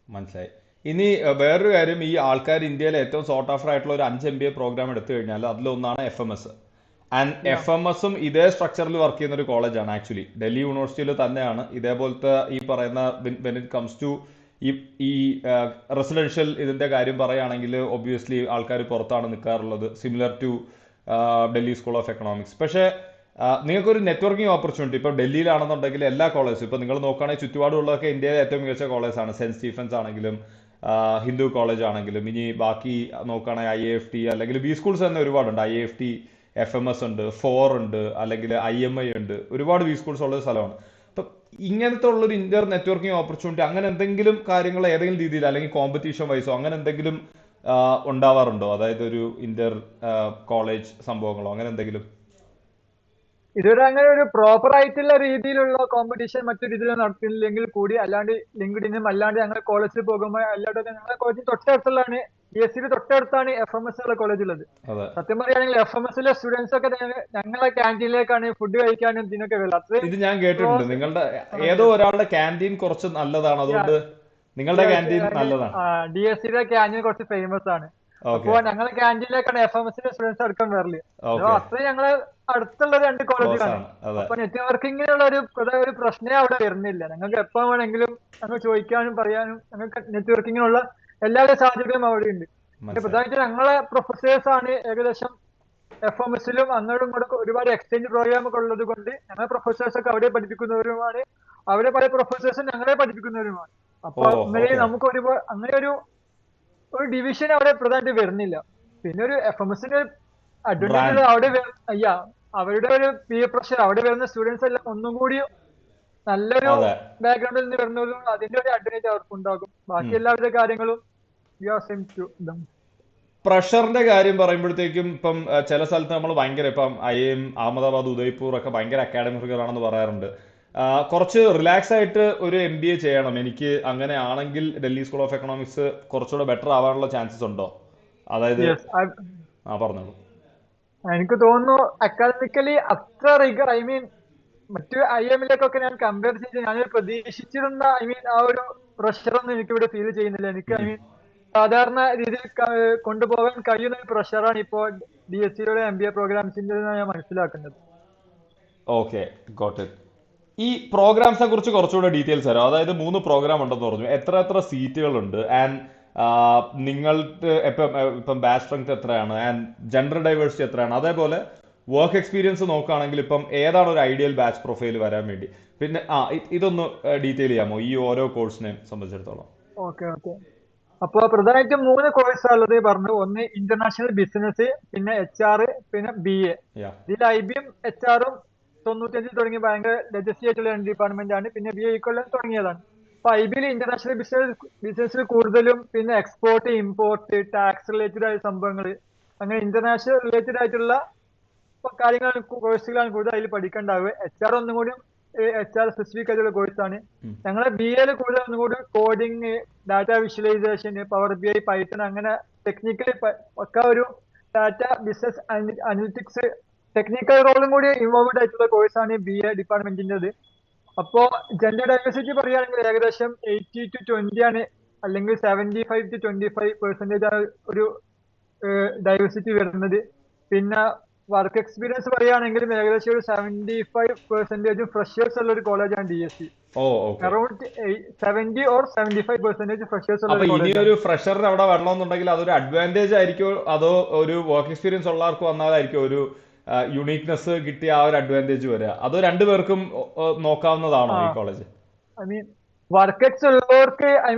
മനസ്സിലായി. ഇനി വേറൊരു കാര്യം, ഈ ആൾക്കാർ ഇന്ത്യയിലെ ഏറ്റവും സോർട്ട് ആഫ്റ്റർ ആയിട്ടുള്ള ഒരു 5 MBA പ്രോഗ്രാം എടുത്തു കഴിഞ്ഞാൽ അതിലൊന്നാണ് FMS. ആൻഡ് FMSും ഇതേ സ്ട്രക്ചറിൽ വർക്ക് ചെയ്യുന്ന ഒരു കോളേജാണ് ആക്ച്വലി. ഡൽഹി യൂണിവേഴ്സിറ്റിയിൽ തന്നെയാണ് ഇതേപോലത്തെ ഈ പറയുന്ന വെൻ ഇറ്റ് കംസ് ടു ഈ റെസിഡൻഷ്യൽ ഇതിന്റെ കാര്യം പറയുകയാണെങ്കിൽ ഒബ്വിയസ്ലി ആൾക്കാർ പുറത്താണ് നിൽക്കാറുള്ളത്, similar to Delhi school of economics. പക്ഷേ നിങ്ങൾക്കൊരു നെറ്റ്വർക്കിംഗ് ഓപ്പർച്യൂണിറ്റി ഇപ്പോൾ ഡൽഹിയിലാണെന്നുണ്ടെങ്കിൽ എല്ലാ കോളേജും ഇപ്പോൾ നിങ്ങൾ നോക്കുകയാണെങ്കിൽ ചുറ്റുപാടുള്ളതൊക്കെ ഇന്ത്യയിലെ ഏറ്റവും മികച്ച കോളേജാണ്. സെന്റ് സ്റ്റീഫൻസ് ആണെങ്കിലും ഹിന്ദു കോളേജ് ആണെങ്കിലും, ഇനി ബാക്കി നോക്കുകയാണെങ്കിൽ IAFT അല്ലെങ്കിൽ ബി സ്കൂൾസ് തന്നെ ഒരുപാടുണ്ട്. IAFT, FMS ഉണ്ട്, ഫോർ ഉണ്ട്, അല്ലെങ്കിൽ IMI ഉണ്ട്, ഒരുപാട് വി സ്കൂൾസ് ഉള്ള ഒരു സ്ഥലമാണ്. അപ്പം ഇങ്ങനത്തെ ഉള്ളൊരു ഇന്റർ നെറ്റ്വർക്കിംഗ് ഓപ്പർച്യൂണിറ്റി അങ്ങനെ എന്തെങ്കിലും കാര്യങ്ങൾ ഏതെങ്കിലും രീതിയിൽ അല്ലെങ്കിൽ കോമ്പറ്റീഷൻ വൈസോ അങ്ങനെ എന്തെങ്കിലും ഉണ്ടാവാറുണ്ടോ? അതായത് ഒരു ഇന്റർ കോളേജ് സംഭവങ്ങളോ അങ്ങനെ എന്തെങ്കിലും? ഇതുവരെ അങ്ങനെ ഒരു പ്രോപ്പർ ആയിട്ടുള്ള രീതിയിലുള്ള കോമ്പറ്റീഷൻ മറ്റു രീതിയിൽ നടത്തിയില്ലെങ്കിൽ കൂടി അല്ലാണ്ട് ലിങ്ക്ഡിനും അല്ലാണ്ട് ഞങ്ങൾ കോളേജിൽ പോകുമ്പോൾ അല്ലാണ്ട് ഞങ്ങളുടെ കോളേജ് തൊട്ടടുത്തുള്ളതാണ്. BSc തൊട്ടടുത്താണ് FMS ഉള്ള കോളേജ് ഉള്ളത്. അതെ, സത്യം പറയുകയാണെങ്കിൽ FMSലെ സ്റ്റുഡൻസ് ഒക്കെ ഞങ്ങളെ ക്യാൻറ്റീനിലേക്കാണ് ഫുഡ് കഴിക്കാനും ഇതിനൊക്കെ വരുന്നത്. അത്രയും ഇത് ഞാൻ കേട്ടിട്ടുണ്ട്. ക്ലോസ്. നിങ്ങളുടെ ഏതോ ഒരാളുടെ ക്യാൻറ്റീൻ കുറച്ച് നല്ലതാണ്, അതുകൊണ്ട് നിങ്ങളുടെ ക്യാൻറ്റീൻ നല്ലതാണ്. DScയുടെ ക്യാൻറ്റീൻ കുറച്ച് ഫേമസ് ആണ്. അപ്പോ ഓക്കെ, ഞങ്ങളെ ക്യാൻറ്റീനിലേക്കാണ് FMSലെ സ്റ്റുഡൻസ് അടക്കം വരല്. അതോ ഓക്കെ, അത്രയും ഞങ്ങള് അടുത്തുള്ള രണ്ട് ക്ലോസ് കോളേജുകളാണ്. ആണ്. അതെ, അപ്പൊ നെറ്റ്വർക്കിങ്ങിനുള്ള ഒരു പ്രശ്നമേ അവിടെ വരുന്നില്ല. ഞങ്ങൾക്ക് എപ്പോ വേണമെങ്കിലും ഞങ്ങൾ ചോദിക്കാനും പറയാനും ഞങ്ങൾക്ക് നെറ്റ്വർക്കിങ്ങിനുള്ള എല്ലാവിധ സാധ്യതകളും അവിടെ ഉണ്ട്. പിന്നെ മനസ്സിലായി. പ്രധാനമായിട്ട് ഞങ്ങളെ പ്രൊഫസേഴ്സ് ആണ് ഏകദേശം FMSലും അങ്ങോട്ടും ഇങ്ങോട്ടും ഒരുപാട് എക്സ്ചേഞ്ച് പ്രോഗ്രാം ഒക്കെ ഉള്ളത് കൊണ്ട് ഞങ്ങളെ പ്രൊഫസേഴ്സ് ഒക്കെ അവിടെ പഠിപ്പിക്കുന്നവരുമാണ്. അവിടെ പല പ്രൊഫസേഴ്സും ഞങ്ങളെ പഠിപ്പിക്കുന്നവരുമാണ്. ഓ, അപ്പൊ അങ്ങനെ ഓക്കെ. നമുക്ക് അങ്ങനെ ഒരു ഡിവിഷൻ അവിടെ പ്രധാനമായിട്ട് വരുന്നില്ല. പിന്നെ ഒരു FMSന്റെ അഡ്വാൻറ്റേജ് ബ്രാൻഡ്. അവിടെ അയ്യാ അവരുടെ ഒരു പീർ പ്രഷർ അവിടെ വരുന്ന സ്റ്റുഡൻസ് എല്ലാം ഒന്നും കൂടി നല്ലൊരു അതെ. ബാക്ക്ഗ്രൗണ്ടിൽ നിന്ന് വരുന്നതും അതിന്റെ ഒരു അഡ്വാൻറ്റേജ് അവർക്ക് ഉണ്ടാകും. ബാക്കി എല്ലാവിധ കാര്യങ്ങളും പ്രഷറിന്റെ കാര്യം പറയുമ്പോഴത്തേക്കും ഇപ്പം ചില സ്ഥലത്ത് നമ്മൾ ഭയങ്കര ഇപ്പം IIM അഹമ്മദാബാദ്, ഉദയ്പൂർ ഒക്കെ ഭയങ്കര അക്കാഡമിക് ഫിഗർ ആണെന്ന് പറയാറുണ്ട്. കുറച്ച് റിലാക്സ് ആയിട്ട് ഒരു MBA ചെയ്യണം, എനിക്ക് അങ്ങനെ ആണെങ്കിൽ ഡൽഹി സ്കൂൾ ഓഫ് എക്കണോമിക്സ് കുറച്ചുകൂടെ ബെറ്റർ ആവാനുള്ള ചാൻസസ് ഉണ്ടോ? അതായത് യെസ്. പറഞ്ഞോളൂ. എനിക്ക് തോന്നുന്നു അക്കാദമിക്കലി അത്ര റിഗർ മറ്റു IIMലേക്കൊക്കെ ഞാൻ കമ്പയർ ചെയ്ത് ഞാൻ പ്രതീക്ഷിച്ചിരുന്ന ആ ഒരു പ്രഷറൊന്നും എനിക്കിവിടെ ഫീൽ ചെയ്യുന്നില്ല. എനിക്ക് സാധാരണ രീതിയിൽ കൊണ്ടുപോകാൻ കഴിയുന്ന ഒരു പ്രഷറാണ് ഇപ്പോൾ DSCയുടെ MBA പ്രോഗ്രാംസിന്റെ ഞാൻ മനസ്സിലാക്കുന്നത്. Okay, got it. ഈ പ്രോഗ്രാംസിനെ കുറിച്ച് കുറച്ചുകൂടെ ഡീറ്റെയിൽസ് തരാം. അതായത് 3 പ്രോഗ്രാം ഉണ്ടെന്ന് പറഞ്ഞു. എത്ര എത്ര സീറ്റുകളുണ്ട്, ആൻഡ് നിങ്ങൾക്ക് ഇപ്പം ബാച്ച് സ്ട്രെങ്ത് എത്രയാണ്, ആൻഡ് ജെൻഡർ ഡൈവേഴ്സിറ്റി എത്രയാണ്, അതേപോലെ വർക്ക് എക്സ്പീരിയൻസ് നോക്കുകയാണെങ്കിൽ ഇപ്പം ഏതാണ് ഒരു ഐഡിയൽ ബാച്ച് പ്രൊഫൈൽ വരാൻ വേണ്ടി. പിന്നെ ഇതൊന്ന് ഡീറ്റെയിൽ ചെയ്യാമോ ഈ ഓരോ കോഴ്സിനെ സംബന്ധിച്ചിടത്തോളം? Okay okay. അപ്പൊ പ്രധാനമായിട്ടും 3 കോഴ്സാണ് ഉള്ളത് പറഞ്ഞു. ഒന്ന് ഇന്റർനാഷണൽ ബിസിനസ്, പിന്നെ HR, പിന്നെ BA. യാ, ഇതിൽ IBയും HR-ഉം 95 തുടങ്ങി ഭയങ്കര ലെഗസി ആയിട്ടുള്ള ഡിപ്പാർട്ട്മെന്റ് ആണ്. പിന്നെ BA കൊല്ലം തുടങ്ങിയതാണ്. അപ്പൊ IBയിൽ ഇന്റർനാഷണൽ ബിസിനസ്സിൽ കൂടുതലും പിന്നെ എക്സ്പോർട്ട്, ഇമ്പോർട്ട്, ടാക്സ് റിലേറ്റഡ് ആയ സംഭവങ്ങൾ, അങ്ങനെ ഇന്റർനാഷണൽ റിലേറ്റഡ് ആയിട്ടുള്ള കാര്യങ്ങൾ കോഴ്സുകളാണ് കൂടുതൽ അതിൽ പഠിക്കേണ്ടാവുക. HR ഒന്നും കൂടി HR സ്പെസിഫിക് ആയിട്ടുള്ള കോഴ്സാണ്. ഞങ്ങളെ BAയിൽ കൂടുതൽ ഒന്നും കൂടി coding, data visualisation, power BI, Python അങ്ങനെ ടെക്നിക്കലി ഒക്കെ ഒരു ഡാറ്റ ബിസിനസ് അനലിറ്റിക്സ് ടെക്നിക്കൽ റോളും കൂടി ഇൻവോൾവ്ഡ് ആയിട്ടുള്ള കോഴ്സാണ് BA ഡിപ്പാർട്ട്മെന്റിൻ്റെത്. അപ്പോ ജെൻഡർ ഡൈവേഴ്സിറ്റി പറയുകയാണെങ്കിൽ ഏകദേശം 80 to 20 ആണ്, അല്ലെങ്കിൽ 75 to 25% ആണ് ഒരു ഡൈവേഴ്സിറ്റി വരുന്നത്. പിന്നെ വർക്ക് എക്സ്പീരിയൻസ് പറയുകയാണെങ്കിലും ഏകദേശം ഒരു 75% ഫ്രഷേഴ്സ് ഉള്ള ഒരു കോളേജാണ് DSC. Oh, okay. Around 70 or 75% freshers ഉള്ള അപ്പൊ ഒരു ഇനിയൊരു കോളേജാണ്. ഫ്രഷറിന് അവിടെ വരണമെന്നുണ്ടെങ്കിൽ അതൊരു അഡ്വാൻറ്റേജ് ആയിരിക്കും, അതോ ഒരു വർക്ക് എക്സ്പീരിയൻസ് ഉള്ളവർക്ക് വന്നാലായിരിക്കും ഒരു യുണീക്നെസ് കിട്ടിയ ആ ഒരു അഡ്വാൻറ്റേജ് വരിക, അതോ രണ്ടുപേർക്കും നോക്കാവുന്നതാണോ ഈ college? I mean work X ഉള്ളവർക്ക്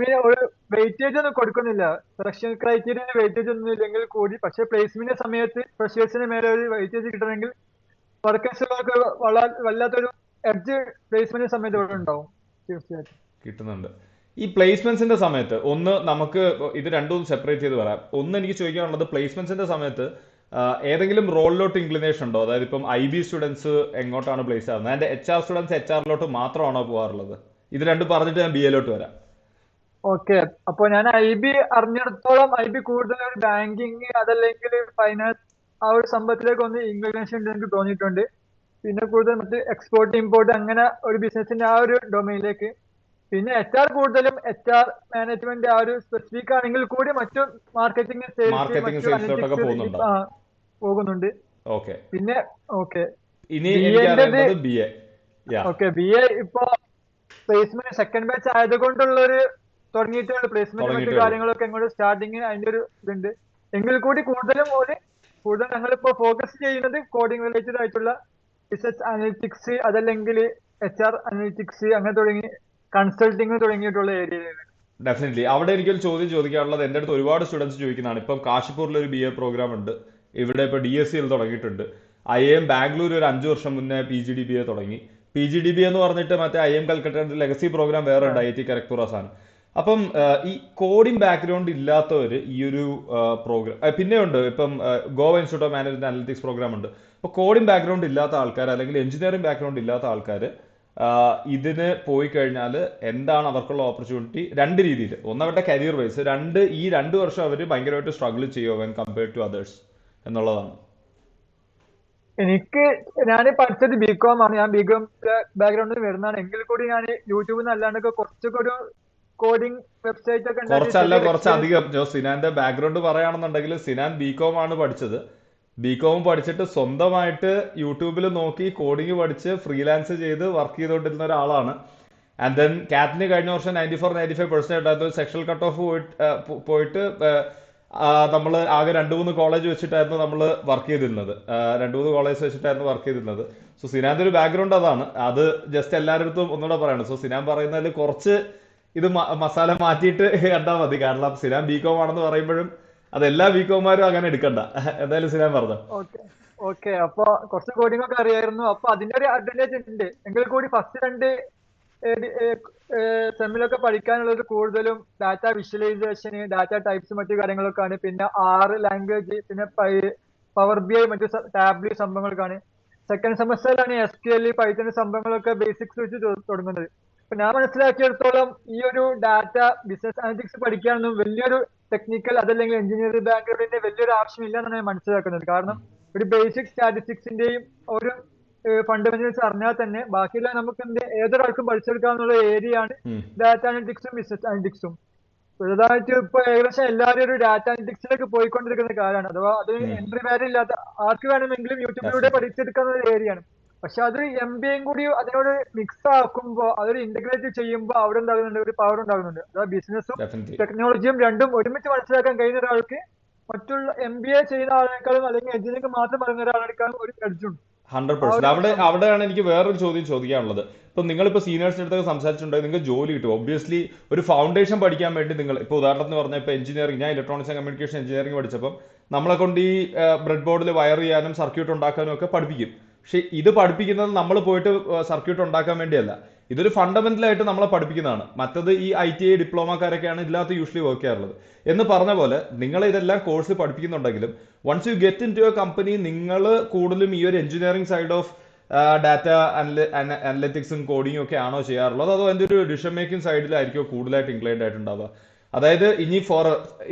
ഒരു വെയിറ്റേജ് ഒന്നും കൊടുക്കുന്നില്ല. സെലക്ഷൻ ക്രൈറ്റീരിയന് വെയിറ്റേജ് ഒന്നും ഇല്ലെങ്കിൽ കൂടി, പക്ഷെ പ്ലേസ്മെന്റ് സമയത്ത് ഫ്രഷേഴ്സിന് മേലെ ഒരു വെയിറ്റേജ് കിട്ടണമെങ്കിൽ വർക്ക് എക്സ് ഉള്ളവർക്ക് വല്ലാത്തൊരു എഡ്ജ് പ്ലേസ്മെന്റ് സമയത്ത് ഇവിടെ ഉണ്ടാവും. തീർച്ചയായിട്ടും കിട്ടുന്നുണ്ട്. ഈ പ്ലേസ്മെന്റ്സിന്റെ സമയത്ത് ഒന്ന് നമുക്ക് ഇത് രണ്ടും സെപ്പറേറ്റ് ചെയ്ത് വരാം. ഒന്ന് എനിക്ക് ചോദിക്കാനുള്ളത്, പ്ലേസ്മെന്റ്സിന്റെ സമയത്ത് ഏതെങ്കിലും റോളിലോട്ട് ഇൻക്ലിനേഷൻ ഉണ്ടോ? അതായത് ഇപ്പം IB സ്റ്റുഡൻസ് എങ്ങോട്ടാണ് പ്ലേസ് ആവുന്നത്, ആൻഡ് HR സ്റ്റുഡൻസ് HR-ലോട്ട് മാത്രമാണോ പോകാറുള്ളത്? ഇത് രണ്ടും പറഞ്ഞിട്ട് ഞാൻ BA-ലോട്ട് വരാം. ഓക്കെ. അപ്പൊ ഞാൻ IB അറിഞ്ഞിടത്തോളം IB കൂടുതൽ ഒരു ബാങ്കിങ് അതല്ലെങ്കിൽ ഫൈനാൻസ് ആ ഒരു സംഭവത്തിലേക്ക് ഒന്ന് ഇൻക്ലിനേഷൻ ഉണ്ട് എനിക്ക് തോന്നിയിട്ടുണ്ട്. പിന്നെ കൂടുതൽ മറ്റ് എക്സ്പോർട്ട് ഇമ്പോർട്ട് അങ്ങനെ ഒരു ബിസിനസിന്റെ ആ ഒരു ഡൊമൈനിലേക്ക്. പിന്നെ HR കൂടുതലും HR മാനേജ്മെന്റ് ആ ഒരു സ്പെസിഫിക് ആണെങ്കിൽ കൂടി മറ്റു മാർക്കറ്റിംഗ്, സെയിൽസ്, മാർക്കറ്റിംഗ് മറ്റു സെയിൽസിലോട്ടൊക്കെ അനലിറ്റിക്സ് പോകുന്നുണ്ടോ? പോകുന്നുണ്ട്. ഓക്കെ. പിന്നെ ഓക്കെ ഇനി എനിക്ക് BA-ൻ്റെത്. അറിയേണ്ടത് BA. യാ, ഓക്കെ, BA ഇപ്പോ പ്ലേസ്മെന്റ് സെക്കൻഡ് ബാച്ച് ആയതുകൊണ്ടുള്ള ഒരു തുടങ്ങിയിട്ടുള്ള പ്ലേസ്മെന്റ് മറ്റു തുടങ്ങിയിട്ടേ ഉള്ളൂ. കാര്യങ്ങളൊക്കെ ഇങ്ങോട്ട് സ്റ്റാർട്ടിങ് അതിന്റെ ഒരു ഇതുണ്ട്. എങ്കിൽ കൂടി കൂടുതൽ ഞങ്ങളിപ്പോ ഫോക്കസ് ചെയ്യുന്നത് കോഡിംഗ് റിലേറ്റഡ് ആയിട്ടുള്ള ബിസിനസ് അനലിറ്റിക്സ് അതല്ലെങ്കിൽ HR അനലിറ്റിക്സ് അങ്ങനെ തുടങ്ങി കൺസൾട്ടിങ് തുടങ്ങിയിട്ടുള്ള ഏരിയയിലാണ്. ഡെഫിനറ്റ്ലി. അവിടെ എനിക്കൊരു ചോദ്യം ചോദിക്കാനുള്ളത്, എൻ്റെ അടുത്ത് ഒരുപാട് സ്റ്റുഡൻസ് ചോദിക്കുന്നതാണ്. ഇപ്പം കാശിപ്പൂരിൽ ഒരു BA പ്രോഗ്രാം ഉണ്ട്, ഇവിടെ ഇപ്പോൾ DSCL തുടങ്ങിയിട്ടുണ്ട്. IIM ബാംഗ്ലൂർ ഒരു 5 വർഷം മുന്നേ PGDBA തുടങ്ങി. PGDBA എന്ന് പറഞ്ഞിട്ട് മറ്റേ IIM കൽക്കട്ടയുടെ ലെഗസി പ്രോഗ്രാം വേറെ ഉണ്ട്, IIT ഖരഗ്പൂർ ആസാൻ. അപ്പം ഈ കോഡിംഗ് ബാക്ക്ഗ്രൗണ്ട് ഇല്ലാത്തവർ ഈ ഒരു പ്രോഗ്രാം പിന്നെയുണ്ട്. ഇപ്പം Goa Institute of Management analytics program ഉണ്ട്. അപ്പോൾ കോഡിംഗ് ബാക്ക്ഗ്രൗണ്ട് ഇല്ലാത്ത ആൾക്കാർ അല്ലെങ്കിൽ എഞ്ചിനീയറിംഗ് ബാക്ക്ഗ്രൗണ്ട് ഇല്ലാത്ത ആൾക്കാർ ഇതിന് പോയി കഴിഞ്ഞാൽ എന്താണ് അവർക്കുള്ള ഓപ്പർച്യൂണിറ്റി? രണ്ട് രീതിയിൽ. ഒന്ന് അവരുടെ കരിയർ വൈസ്, ഈ 2 വർഷം അവർ ഭയങ്കരമായിട്ട് സ്ട്രഗിൾ ചെയ്യുമോ വെൻ കമ്പയർഡ് ടു അതേഴ്സ് എന്നുള്ളതാണ്. ഞാൻ പഠിച്ചത് ബികോം ആണ്. ഞാൻ ബികോം ബാക്ക്ഗ്രൗണ്ടിൽ വരുന്നതാണ്. എങ്കിൽ കൂടി ഞാൻ യൂട്യൂബിൽ നിന്ന് അല്ലാണ്ടൊക്കെ കുറച്ചൊക്കെ ഒരു കോഡിംഗ് വെബ്സൈറ്റ് ഒക്കെ കുറച്ചധികം സിനാന്റെ ബാക്ക്ഗ്രൗണ്ട് പറയുകയാണെന്നുണ്ടെങ്കിൽ സിനാൻ ബികോം ആണ് പഠിച്ചത്. ബികോം പഠിച്ചിട്ട് സ്വന്തമായിട്ട് യൂട്യൂബിൽ നോക്കി കോഡിങ് പഠിച്ച് ഫ്രീലാൻസ് ചെയ്ത് വർക്ക് ചെയ്തുകൊണ്ടിരുന്ന ഒരാളാണ്. ആൻഡ് ദെൻ കാറ്റിന് കഴിഞ്ഞ വർഷം 94-95% ഉണ്ടായിരുന്നു. സെക്ഷൽ കട്ട് ഓഫ് പോയിട്ട് നമ്മൾ ആകെ 2-3 കോളേജ് വെച്ചിട്ടായിരുന്നു നമ്മൾ വർക്ക് ചെയ്തിരുന്നത്. 2-3 കോളേജ് വെച്ചിട്ടായിരുന്നു വർക്ക് ചെയ്തിരുന്നത്. സോ സിനാന്റെ ഒരു ബാക്ക്ഗ്രൗണ്ട് അതാണ്. അത് ജസ്റ്റ് എല്ലാവരുടെ അടുത്തും ഒന്നുകൂടെ പറയണം. സോ സിനാൻ പറയുന്നതിൽ കുറച്ച് ഇത് മസാല മാറ്റിയിട്ട് കണ്ടാൽ മതി. കാരണം സിനാൻ ബികോം ആണെന്ന് പറയുമ്പോഴും അതെല്ലാ ബികോമാരും അങ്ങനെ എടുക്കണ്ട. എന്തായാലും സിനാൻ പറഞ്ഞു. ഓക്കെ, അപ്പൊ കുറച്ച് കോഡിംഗ് ഒക്കെ അറിയായിരുന്നു. അപ്പൊ അതിന്റെ ഒരു അഡ്വാൻറ്റേജ് ഉണ്ട്. എങ്കിൽ കൂടി ഫസ്റ്റ് 2 സെമ്മിലൊക്കെ പഠിക്കാനുള്ളത് കൂടുതലും ഡാറ്റ വിഷ്വലൈസേഷന്, ഡാറ്റ ടൈപ്സ്, മറ്റു കാര്യങ്ങളൊക്കെയാണ്. പിന്നെ 6 ലാംഗ്വേജ്, പിന്നെ പവർ BI, മറ്റു ടാബ്ലി സംഭവങ്ങൾക്കാണ്. സെക്കൻഡ് സെമസ്റ്ററിലാണ് SQL, പൈത്തൺ സംഭവങ്ങളൊക്കെ ബേസിക്സ് വെച്ച് തുടങ്ങുന്നത്. അപ്പൊ ഞാൻ മനസ്സിലാക്കിയിടത്തോളം ഈ ഒരു ഡാറ്റ ബിസിനസ് അനലിറ്റിക്സ് പഠിക്കാനൊന്നും വലിയൊരു ടെക്നിക്കൽ അതല്ലെങ്കിൽ എഞ്ചിനീയറിംഗ് ബാക്ക്ഗ്രൗണ്ടിന്റെ വലിയൊരു ആവശ്യമില്ല എന്നാണ് ഞാൻ മനസ്സിലാക്കുന്നത്. കാരണം ഒരു ബേസിക് സ്റ്റാറ്റിസ്റ്റിക്സിന്റെയും ഒരു ഫണ്ടമെന്റൽസ് അറിഞ്ഞാൽ തന്നെ ബാക്കിയുള്ള നമുക്ക് ഏതൊരാൾക്കും പഠിച്ചെടുക്കാവുന്ന ഏരിയയാണ് ഡാറ്റ അനലിറ്റിക്സും ബിസിനസ് അനലിറ്റിക്സും. പുതുതായിട്ട് ഇപ്പൊ ഏകദേശം എല്ലാവരും ഒരു ഡാറ്റ അനലിറ്റിക്സിലേക്ക് പോയിക്കൊണ്ടിരിക്കുന്ന കാലമാണ്. അഥവാ അത് എൻട്രി വാല്യൂ ഇല്ലാത്ത ആർക്ക് വേണമെങ്കിലും യൂട്യൂബിലൂടെ പഠിച്ചെടുക്കാവുന്ന ഒരു ഏരിയയാണ്. പക്ഷെ അത് MBA കൂടി അതിനോട് മിക്സ് ആക്കുമ്പോൾ, അതൊരു ഇന്റഗ്രേറ്റ് ചെയ്യുമ്പോൾ അവിടെ ഉണ്ടാകുന്നുണ്ട്, ഒരു പവർ ഉണ്ടാകുന്നുണ്ട്. അതായത് ബിസിനസ്സും ടെക്നോളജിയും രണ്ടും ഒരുമിച്ച് മനസ്സിലാക്കാൻ കഴിയുന്ന ഒരാൾക്ക് മറ്റുള്ള MBA ചെയ്യുന്ന ആളെക്കാളും അല്ലെങ്കിൽ എഞ്ചിനീയറിംഗ് മാത്രം പറയുന്ന ഒരാളെക്കാളും ഒരു എഡ്ജുണ്ട്. 100%. അവിടെയാണ് എനിക്ക് വേറൊരു ചോദ്യം ചോദിക്കാനുള്ളത്. ഇപ്പൊ നിങ്ങളിപ്പോ സീനിയേഴ്സിന്റെ അടുത്തൊക്കെ സംസാരിച്ചിട്ടുണ്ടെങ്കിൽ നിങ്ങൾക്ക് ജോലി കിട്ടും. ഒബ്വിയസ്ലി ഒരു ഫൗണ്ടേഷൻ പഠിക്കാൻ വേണ്ടി നിങ്ങൾ ഇപ്പൊ ഉദാഹരണത്തിന് പറഞ്ഞാൽ ഇപ്പൊ എഞ്ചിനീയറിംഗ്, ഞാൻ ഇലക്ട്രോണിക്സ് ആൻഡ് കമ്മ്യൂണിക്കേഷൻ എഞ്ചിനീയറിംഗ് പഠിച്ചപ്പോൾ നമ്മളെ കൊണ്ട് ഈ ബ്രെഡ് ബോർഡിൽ വയർ ചെയ്യാനും സർക്യൂട്ട് ഉണ്ടാക്കാനും ഒക്കെ പഠിപ്പിക്കും. പക്ഷെ ഇത് പഠിപ്പിക്കുന്നത് നമ്മൾ പോയിട്ട് സർക്യൂട്ട് ഉണ്ടാക്കാൻ വേണ്ടിയല്ല. ഇതൊരു ഫണ്ടമെന്റൽ ആയിട്ട് നമ്മളെ പഠിപ്പിക്കുന്നതാണ്. മറ്റത് ഈ ITI ഡിപ്ലോമക്കാരൊക്കെയാണ് ഇതിനകത്ത് യൂഷ്വലി വർക്ക് ചെയ്യാറുള്ളത്. എന്ന് പറഞ്ഞ പോലെ നിങ്ങൾ ഇതെല്ലാം കോഴ്സ് പഠിപ്പിക്കുന്നുണ്ടെങ്കിലും once you get into a company, നിങ്ങൾ കൂടുതലും ഈ ഒരു എഞ്ചിനീയറിംഗ് സൈഡ് ഓഫ് ഡാറ്റ അനലിറ്റിക്സും കോഡിങ്ങും ഒക്കെ ആണോ ചെയ്യാറുള്ളത്, അതോ അതിന്റെ ഒരു ഡിസിഷൻ മേക്കിംഗ് സൈഡിലായിരിക്കും കൂടുതലായിട്ട് ഇൻക്ലൈൻഡ് ആയിട്ടുണ്ടാവുക? അതായത് ഇനി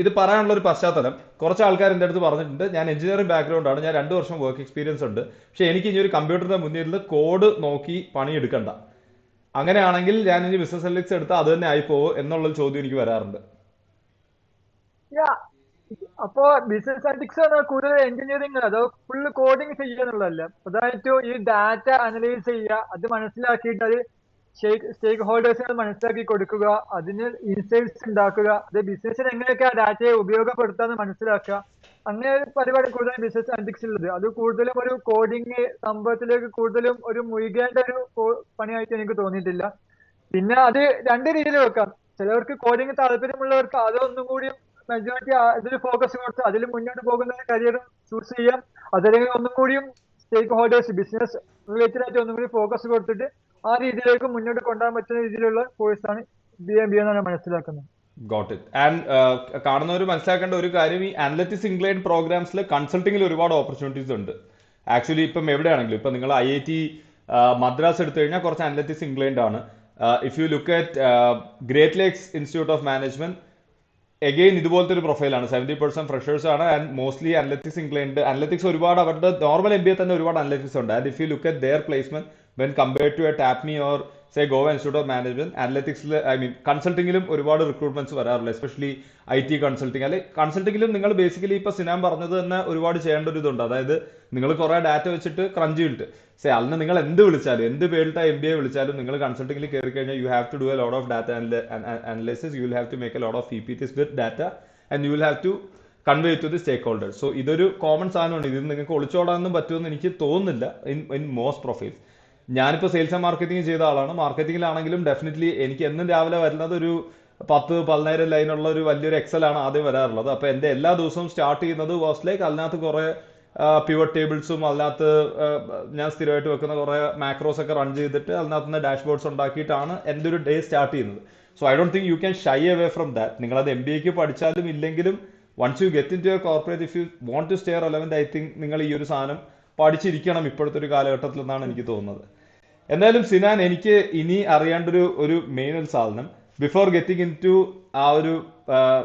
ഇത് പറയാനുള്ള ഒരു പശ്ചാത്തലം, കുറച്ച് ആൾക്കാർ എൻ്റെ അടുത്ത് പറഞ്ഞിട്ടുണ്ട്, ഞാൻ എഞ്ചിനീയറിംഗ് ബാക്ക്ഗ്രൗണ്ട് ആണ്, ഞാൻ 2 വർഷം വർക്ക് എക്സ്പീരിയൻസ് ഉണ്ട്, പക്ഷെ എനിക്ക് ഇനി ഒരു കമ്പ്യൂട്ടറിന്റെ മുന്നിൽ നിന്ന് കോഡ് നോക്കി പണിയെടുക്കണ്ട, അങ്ങനെയാണെങ്കിൽ ഞാൻ ഇനി ബിസിനസ് അനലിറ്റിക്സ് എടുത്താൽ അത് തന്നെ ആയിപ്പോവോ എന്നുള്ളൊരു ചോദ്യം എനിക്ക് വരാറുണ്ട്. അപ്പോ ബിസിനസ് അനലിറ്റിക്സ് കൂടുതൽ എഞ്ചിനീയറിംഗ്, അതോ ഫുള്ള് കോഡിങ് ചെയ്യുക എന്നുള്ളതല്ല. അതായത് ഈ ഡാറ്റ അനലൈസ് ചെയ്യുക, അത് മനസ്സിലാക്കിയിട്ട് അത് സ്റ്റേക്ക് ഹോൾഡേഴ്സിനെ മനസ്സിലാക്കി കൊടുക്കുക, അതിന് ഇൻസൈറ്റ്സ് ഉണ്ടാക്കുക, അത് ബിസിനസ്സിന് എങ്ങനെയൊക്കെ ആ ഡാറ്റയെ ഉപയോഗപ്പെടുത്താന്ന് മനസ്സിലാക്കുക. അങ്ങനെ ഒരു പരിപാടി കൂടുതൽ ബിസിനസ് അനലിറ്റിക്സ് ഉള്ളത്. അത് കൂടുതലും ഒരു കോഡിങ് സംഭവത്തിലേക്ക് കൂടുതലും ഒരു മുഴുകേണ്ട ഒരു പണിയായിട്ട് എനിക്ക് തോന്നിയിട്ടില്ല. പിന്നെ അത് 2 രീതിയിൽ വെക്കാം. ചിലവർക്ക് കോഡിങ് താല്പര്യമുള്ളവർക്ക് അതൊന്നും കൂടി മെജോറിറ്റി അതിൽ ഫോക്കസ് കൊടുത്ത് അതിൽ മുന്നോട്ട് പോകുന്ന കരിയർ ചൂസ് ചെയ്യാം. അതല്ലെങ്കിൽ ഒന്നും കൂടിയും സ്റ്റേക്ക് ഹോൾഡേഴ്സ് ബിസിനസ് റിലേറ്റഡ് ആയിട്ട് ഒന്നും കൂടി ഫോക്കസ് കൊടുത്തിട്ട് ആ രീതിയിലേക്ക് മുന്നോട്ട് കൊണ്ടുപോകാൻ പറ്റുന്ന രീതിയിലുള്ള കോഴ്സാണ് BMBA എന്നാണ് മനസ്സിലാക്കുന്നത്. Got it. ആൻഡ് കാണുന്നവർ മനസ്സിലാക്കേണ്ട ഒരു കാര്യം, ഈ അനലിറ്റിക്സ് ഇൻക്ലൈൻഡ് പ്രോഗ്രാംസിൽ കൺസൾട്ടിങ്ങിൽ ഒരുപാട് ഓപ്പർച്യൂണിറ്റീസ് ഉണ്ട്. ആക്ച്വലി ഇപ്പം എവിടെയാണെങ്കിലും, ഇപ്പം നിങ്ങൾ IIT മദ്രാസ് എടുത്തു കഴിഞ്ഞാൽ കുറച്ച് അനലിറ്റിക്സ് ഇൻക്ലൈൻഡ് ആണ്. If you look at Great Lakes Institute of Management, again ഇതുപോലത്തെ ഒരു പ്രൊഫൈലാണ്. 70% ഫ്രഷേഴ്സ് ആണ് and mostly analytics inclined. Analytics ഒരുപാട് അവരുടെ നോർമൽ MBA തന്നെ ഒരുപാട് അനലിറ്റിക്സ് ഉണ്ട്. And if you look at their placement when compared to a TAPMI or say Goa Institute of Management, അനലിറ്റിക്സിൽ കൺസൾട്ടിങ്ങിലും ഒരുപാട് റിക്രൂട്ട്മെന്റ്സ് വരാറുണ്ട്, എസ്പെഷ്യലി IT കൺസൾട്ടിങ്. അല്ലെങ്കിൽ കൺസൾട്ടിങ്ങിലും നിങ്ങൾ ബേസിക്കലി ഇപ്പൊ സിനാൻ പറഞ്ഞത് തന്നെ ഒരുപാട് ചെയ്യേണ്ട ഒരു ഇതുണ്ട്. അതായത് നിങ്ങൾ കുറെ ഡാറ്റ വെച്ചിട്ട് ക്രഞ്ച് ചെയ്തിട്ട് അതിന് നിങ്ങൾ എന്ത് വിളിച്ചാലും, എന്ത് പേരിട്ട MBA വിളിച്ചാലും, നിങ്ങൾ കൺസൾട്ടിങ്ങിൽ കയറി കഴിഞ്ഞാൽ you have to do a lot of data analysis, you will have to make a lot of PPTs with data and you will have to convey to the stakeholders. So ഇതൊരു common സാധനമാണ്. ഇത് നിങ്ങൾക്ക് ഒളിച്ചോടാനൊന്നും പറ്റുമെന്ന് എനിക്ക് തോന്നുന്നില്ല in most profiles. ഞാനിപ്പോൾ sales and marketing ചെയ്ത ആളാണ്. മാർക്കറ്റിംഗിലാണെങ്കിലും ഡെഫിനറ്റ്ലി എനിക്ക് എന്നും രാവിലെ വരുന്നത് ഒരു 10-15 ലൈനുള്ള ഒരു വലിയൊരു എക്സൽ ആണ് ആദ്യം വരാറുള്ളത്. അപ്പോൾ എൻ്റെ എല്ലാ ദിവസവും സ്റ്റാർട്ട് ചെയ്യുന്നത് വാസ് ലൈക്ക് അതിനകത്ത് കുറേ പിവറ്റ് ടേബിൾസും അതിനകത്ത് ഞാൻ സ്ഥിരമായിട്ട് വെക്കുന്ന കുറേ മാക്രോസ് ഒക്കെ റൺ ചെയ്തിട്ട് അതിനകത്ത് നിന്ന് ഡാഷ്ബോർഡ്സ് ഉണ്ടാക്കിയിട്ടാണ് എൻ്റെ ഒരു ഡേ സ്റ്റാർട്ട് ചെയ്യുന്നത്. So I don't think you can shy away from that. നിങ്ങളത് MBAക്ക് പഠിച്ചാലും ഇല്ലെങ്കിലും once you get into a corporate, if you want to stay relevant, I think നിങ്ങൾ ഈ ഒരു സാധനം പഠിച്ചിരിക്കണം ഇപ്പോഴത്തെ ഒരു കാലഘട്ടത്തിൽ എന്നാണ് എനിക്ക് തോന്നുന്നത്. എന്തായാലും സിനാൻ, എനിക്ക് ഇനി അറിയേണ്ട ഒരു മെയിൻ ഒരു സാധനം, ബിഫോർ ഗെറ്റിംഗ് ഇൻ ടു ആ ഒരു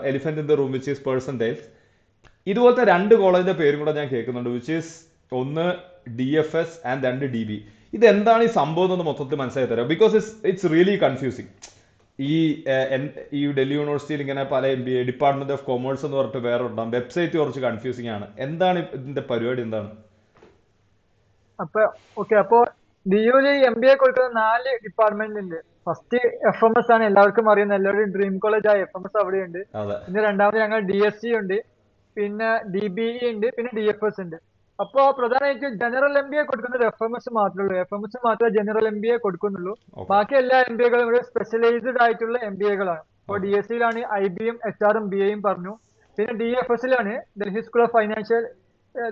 elephant in the room which is percentage, ഇതുപോലത്തെ 2 കോളേജിന്റെ പേരും കൂടെ ഞാൻ കേൾക്കുന്നുണ്ട്, വിച്ച് ഈസ് ഒന്ന് DFS ആൻഡ് 2 DB. ഇതെന്താണ് ഈ സംഭവം എന്ന് മൊത്തത്തിൽ മനസ്സിലാക്കി തരാം, ബിക്കോസ് ഇറ്റ്സ് റിയലി കൺഫ്യൂസിങ്. ഈ ഡൽഹി യൂണിവേഴ്സിറ്റിയിൽ ഇങ്ങനെ പല MBA ഡിപ്പാർട്ട്മെന്റ് ഓഫ് കൊമേഴ്സ് എന്ന് പറഞ്ഞിട്ട് വേറെ ഉണ്ടാകും, വെബ്സൈറ്റ് കുറച്ച് കൺഫ്യൂസിങ് ആണ്. എന്താണ് ഇതിന്റെ പരിപാടി, എന്താണ്? അപ്പൊ DUല് MBA കൊടുക്കുന്ന 4 ഡിപ്പാർട്ട്മെന്റ് ഉണ്ട്. ഫസ്റ്റ് FMS ആണ്, എല്ലാവർക്കും അറിയുന്ന എല്ലാവരുടെയും ഡ്രീം കോളേജ് ആയ FMS അവിടെയുണ്ട്. പിന്നെ രണ്ടാമത് ഞങ്ങൾ DSC ഉണ്ട്, പിന്നെ DBE ഉണ്ട്, പിന്നെ DFS ഉണ്ട്. അപ്പോ പ്രധാനമായിട്ടും ജനറൽ MBA കൊടുക്കുന്നത് FMS മാത്രമേ ഉള്ളൂ. FMS മാത്രമേ ജനറൽ MBA കൊടുക്കുന്നുള്ളൂ. ബാക്കി എല്ലാ MBAകളും ഇവിടെ സ്പെഷ്യലൈസ്ഡ് ആയിട്ടുള്ള MBAകളാണ്. ഇപ്പോൾ DSCയിലാണ് IBയും HRും BAയും പറഞ്ഞു. പിന്നെ DFSലാണ് ഡൽഹി സ്കൂൾ ഓഫ് ഫൈനാൻഷ്യൽ,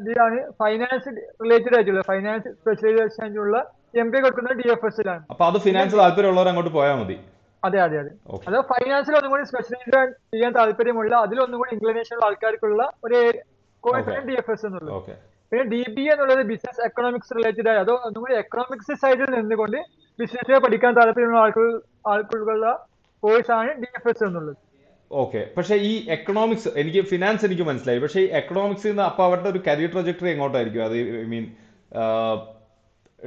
ഇതിലാണ് ഫൈനാൻസ് റിലേറ്റഡ് ആയിട്ടുള്ള ഫൈനാൻസ് സ്പെഷ്യലൈസേഷൻ ആയിട്ടുള്ള MBA കൊടുക്കുന്നത് DFSലാണ്. അപ്പൊ അത് ഫിനാൻസ് താല്പര്യമുള്ളവർ അങ്ങോട്ട് പോയാൽ മതി. അതെ. അത് ഫൈനാൻസിൽ ഒന്നും കൂടി സ്പെഷ്യലൈസ് ചെയ്യാൻ താല്പര്യമുള്ള, അതിലൊന്നും കൂടി ഇൻക്ലിനേഷൻ ഉള്ള ആൾക്കാർക്കുള്ള ഒരു കോഴ്സാണ് DFS എന്നുള്ളത്. പിന്നെ DBA എന്നുള്ളത് ബിസിനസ് എക്കണോമിക്സ് റിലേറ്റഡ് ആയി, അതോ ഒന്നും കൂടി എക്കണോമിക്സ് സൈഡിൽ നിന്നുകൊണ്ട് ബിസിനസ്സിനെ പഠിക്കാൻ താല്പര്യമുള്ള ആൾക്കുള്ള കോഴ്സാണ് DFS എന്നുള്ളത്. ഓക്കെ, പക്ഷേ ഈ എക്കണോമിക്സ്, എനിക്ക് ഫിനാൻസ് എനിക്ക് മനസ്സിലായി, പക്ഷേ ഈ എക്കണോമിക്സിൽ നിന്ന് അപ്പോൾ അവരുടെ ഒരു കരിയർ ട്രജക്ടറി എങ്ങോട്ടായിരിക്കും? അത് ഐ മീൻ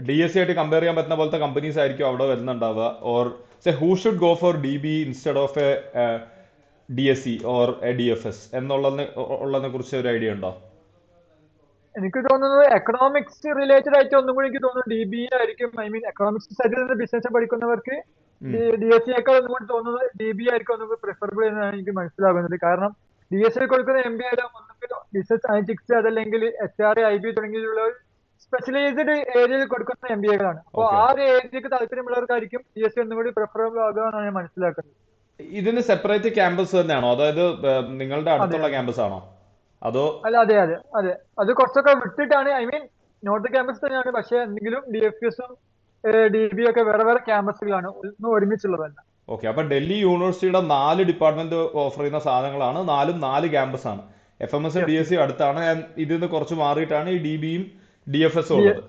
DSC ആയിട്ട് കമ്പയർ ചെയ്യാൻ പറ്റുന്ന പോലത്തെ കമ്പനീസ് ആയിരിക്കും അവിടെ വരുന്നുണ്ടാവുക? Or say who should go for DB instead of a DSC or a DFS ഉള്ളതിനെ കുറിച്ച് ഒരു ഐഡിയ ഉണ്ടോ? എനിക്ക് തോന്നുന്നത് എക്കണോമിക്സ് റിലേറ്റഡ് ആയിട്ട് ഒന്നും കൂടി എനിക്ക് തോന്നുന്നു DBA ആയിരിക്കും. ഐ മീൻ എക്കണോമിക്സ് സൈഡിൽ നിന്ന് ബിസിനസ് പഠിക്കുന്നവർക്ക് DSCയേക്കാൾ ഒന്നും കൂടി തോന്നുന്നത് DBA ആയിരിക്കും ഒന്നും കൂടി പ്രിഫറബിൾ എന്നാണ് എനിക്ക് മനസ്സിലാകുന്നത്. കാരണം DSC കൊടുക്കുന്ന MBA ഒന്നുകിൽ ബിസിനസ് അനലിറ്റിക്സ്, അതല്ലെങ്കിൽ HR, IB തുടങ്ങിയുള്ള സ്പെഷ്യലൈസ്ഡ് ഏരിയയിൽ കൊടുക്കുന്ന MBAകളാണ്. അപ്പോൾ ആ ഒരു ഏരിയക്ക് താല്പര്യമുള്ളവർക്കായിരിക്കും DSC ഒന്നും കൂടി പ്രിഫറബിൾ ആകുകയെന്നാണ് ഞാൻ മനസ്സിലാക്കുന്നത്. ഇതിന് സെപ്പറേറ്റ് ക്യാമ്പസ് തന്നെയാണോ, അതായത് നിങ്ങളുടെ അടുത്തുള്ള ക്യാമ്പസ് ആണോ അതോ? അല്ല, അതെ. അത് കുറച്ചൊക്കെ വിട്ടിട്ടാണ്, ഐ മീൻ നോർത്ത് ക്യാമ്പസ് തന്നെയാണ്, പക്ഷെ എന്തെങ്കിലും DFSഉം DB ഒക്കെ വേറെ വേറെ ക്യാമ്പസുകളാണ്, ഒന്നും ഒരുമിച്ചുള്ളതല്ല. ഓക്കെ, അപ്പൊ ഡൽഹി യൂണിവേഴ്സിറ്റിയുടെ 4 ഡിപ്പാർട്ട്മെന്റ് ഓഫർ ചെയ്യുന്ന സാധനങ്ങളാണ്, 4 ക്യാമ്പസ് ആണ്. FMS DSC അടുത്താണ്, ഇതിൽ നിന്ന് കുറച്ച് മാറിയിട്ടാണ് ഈ DBയും DFS ഉള്ളത്.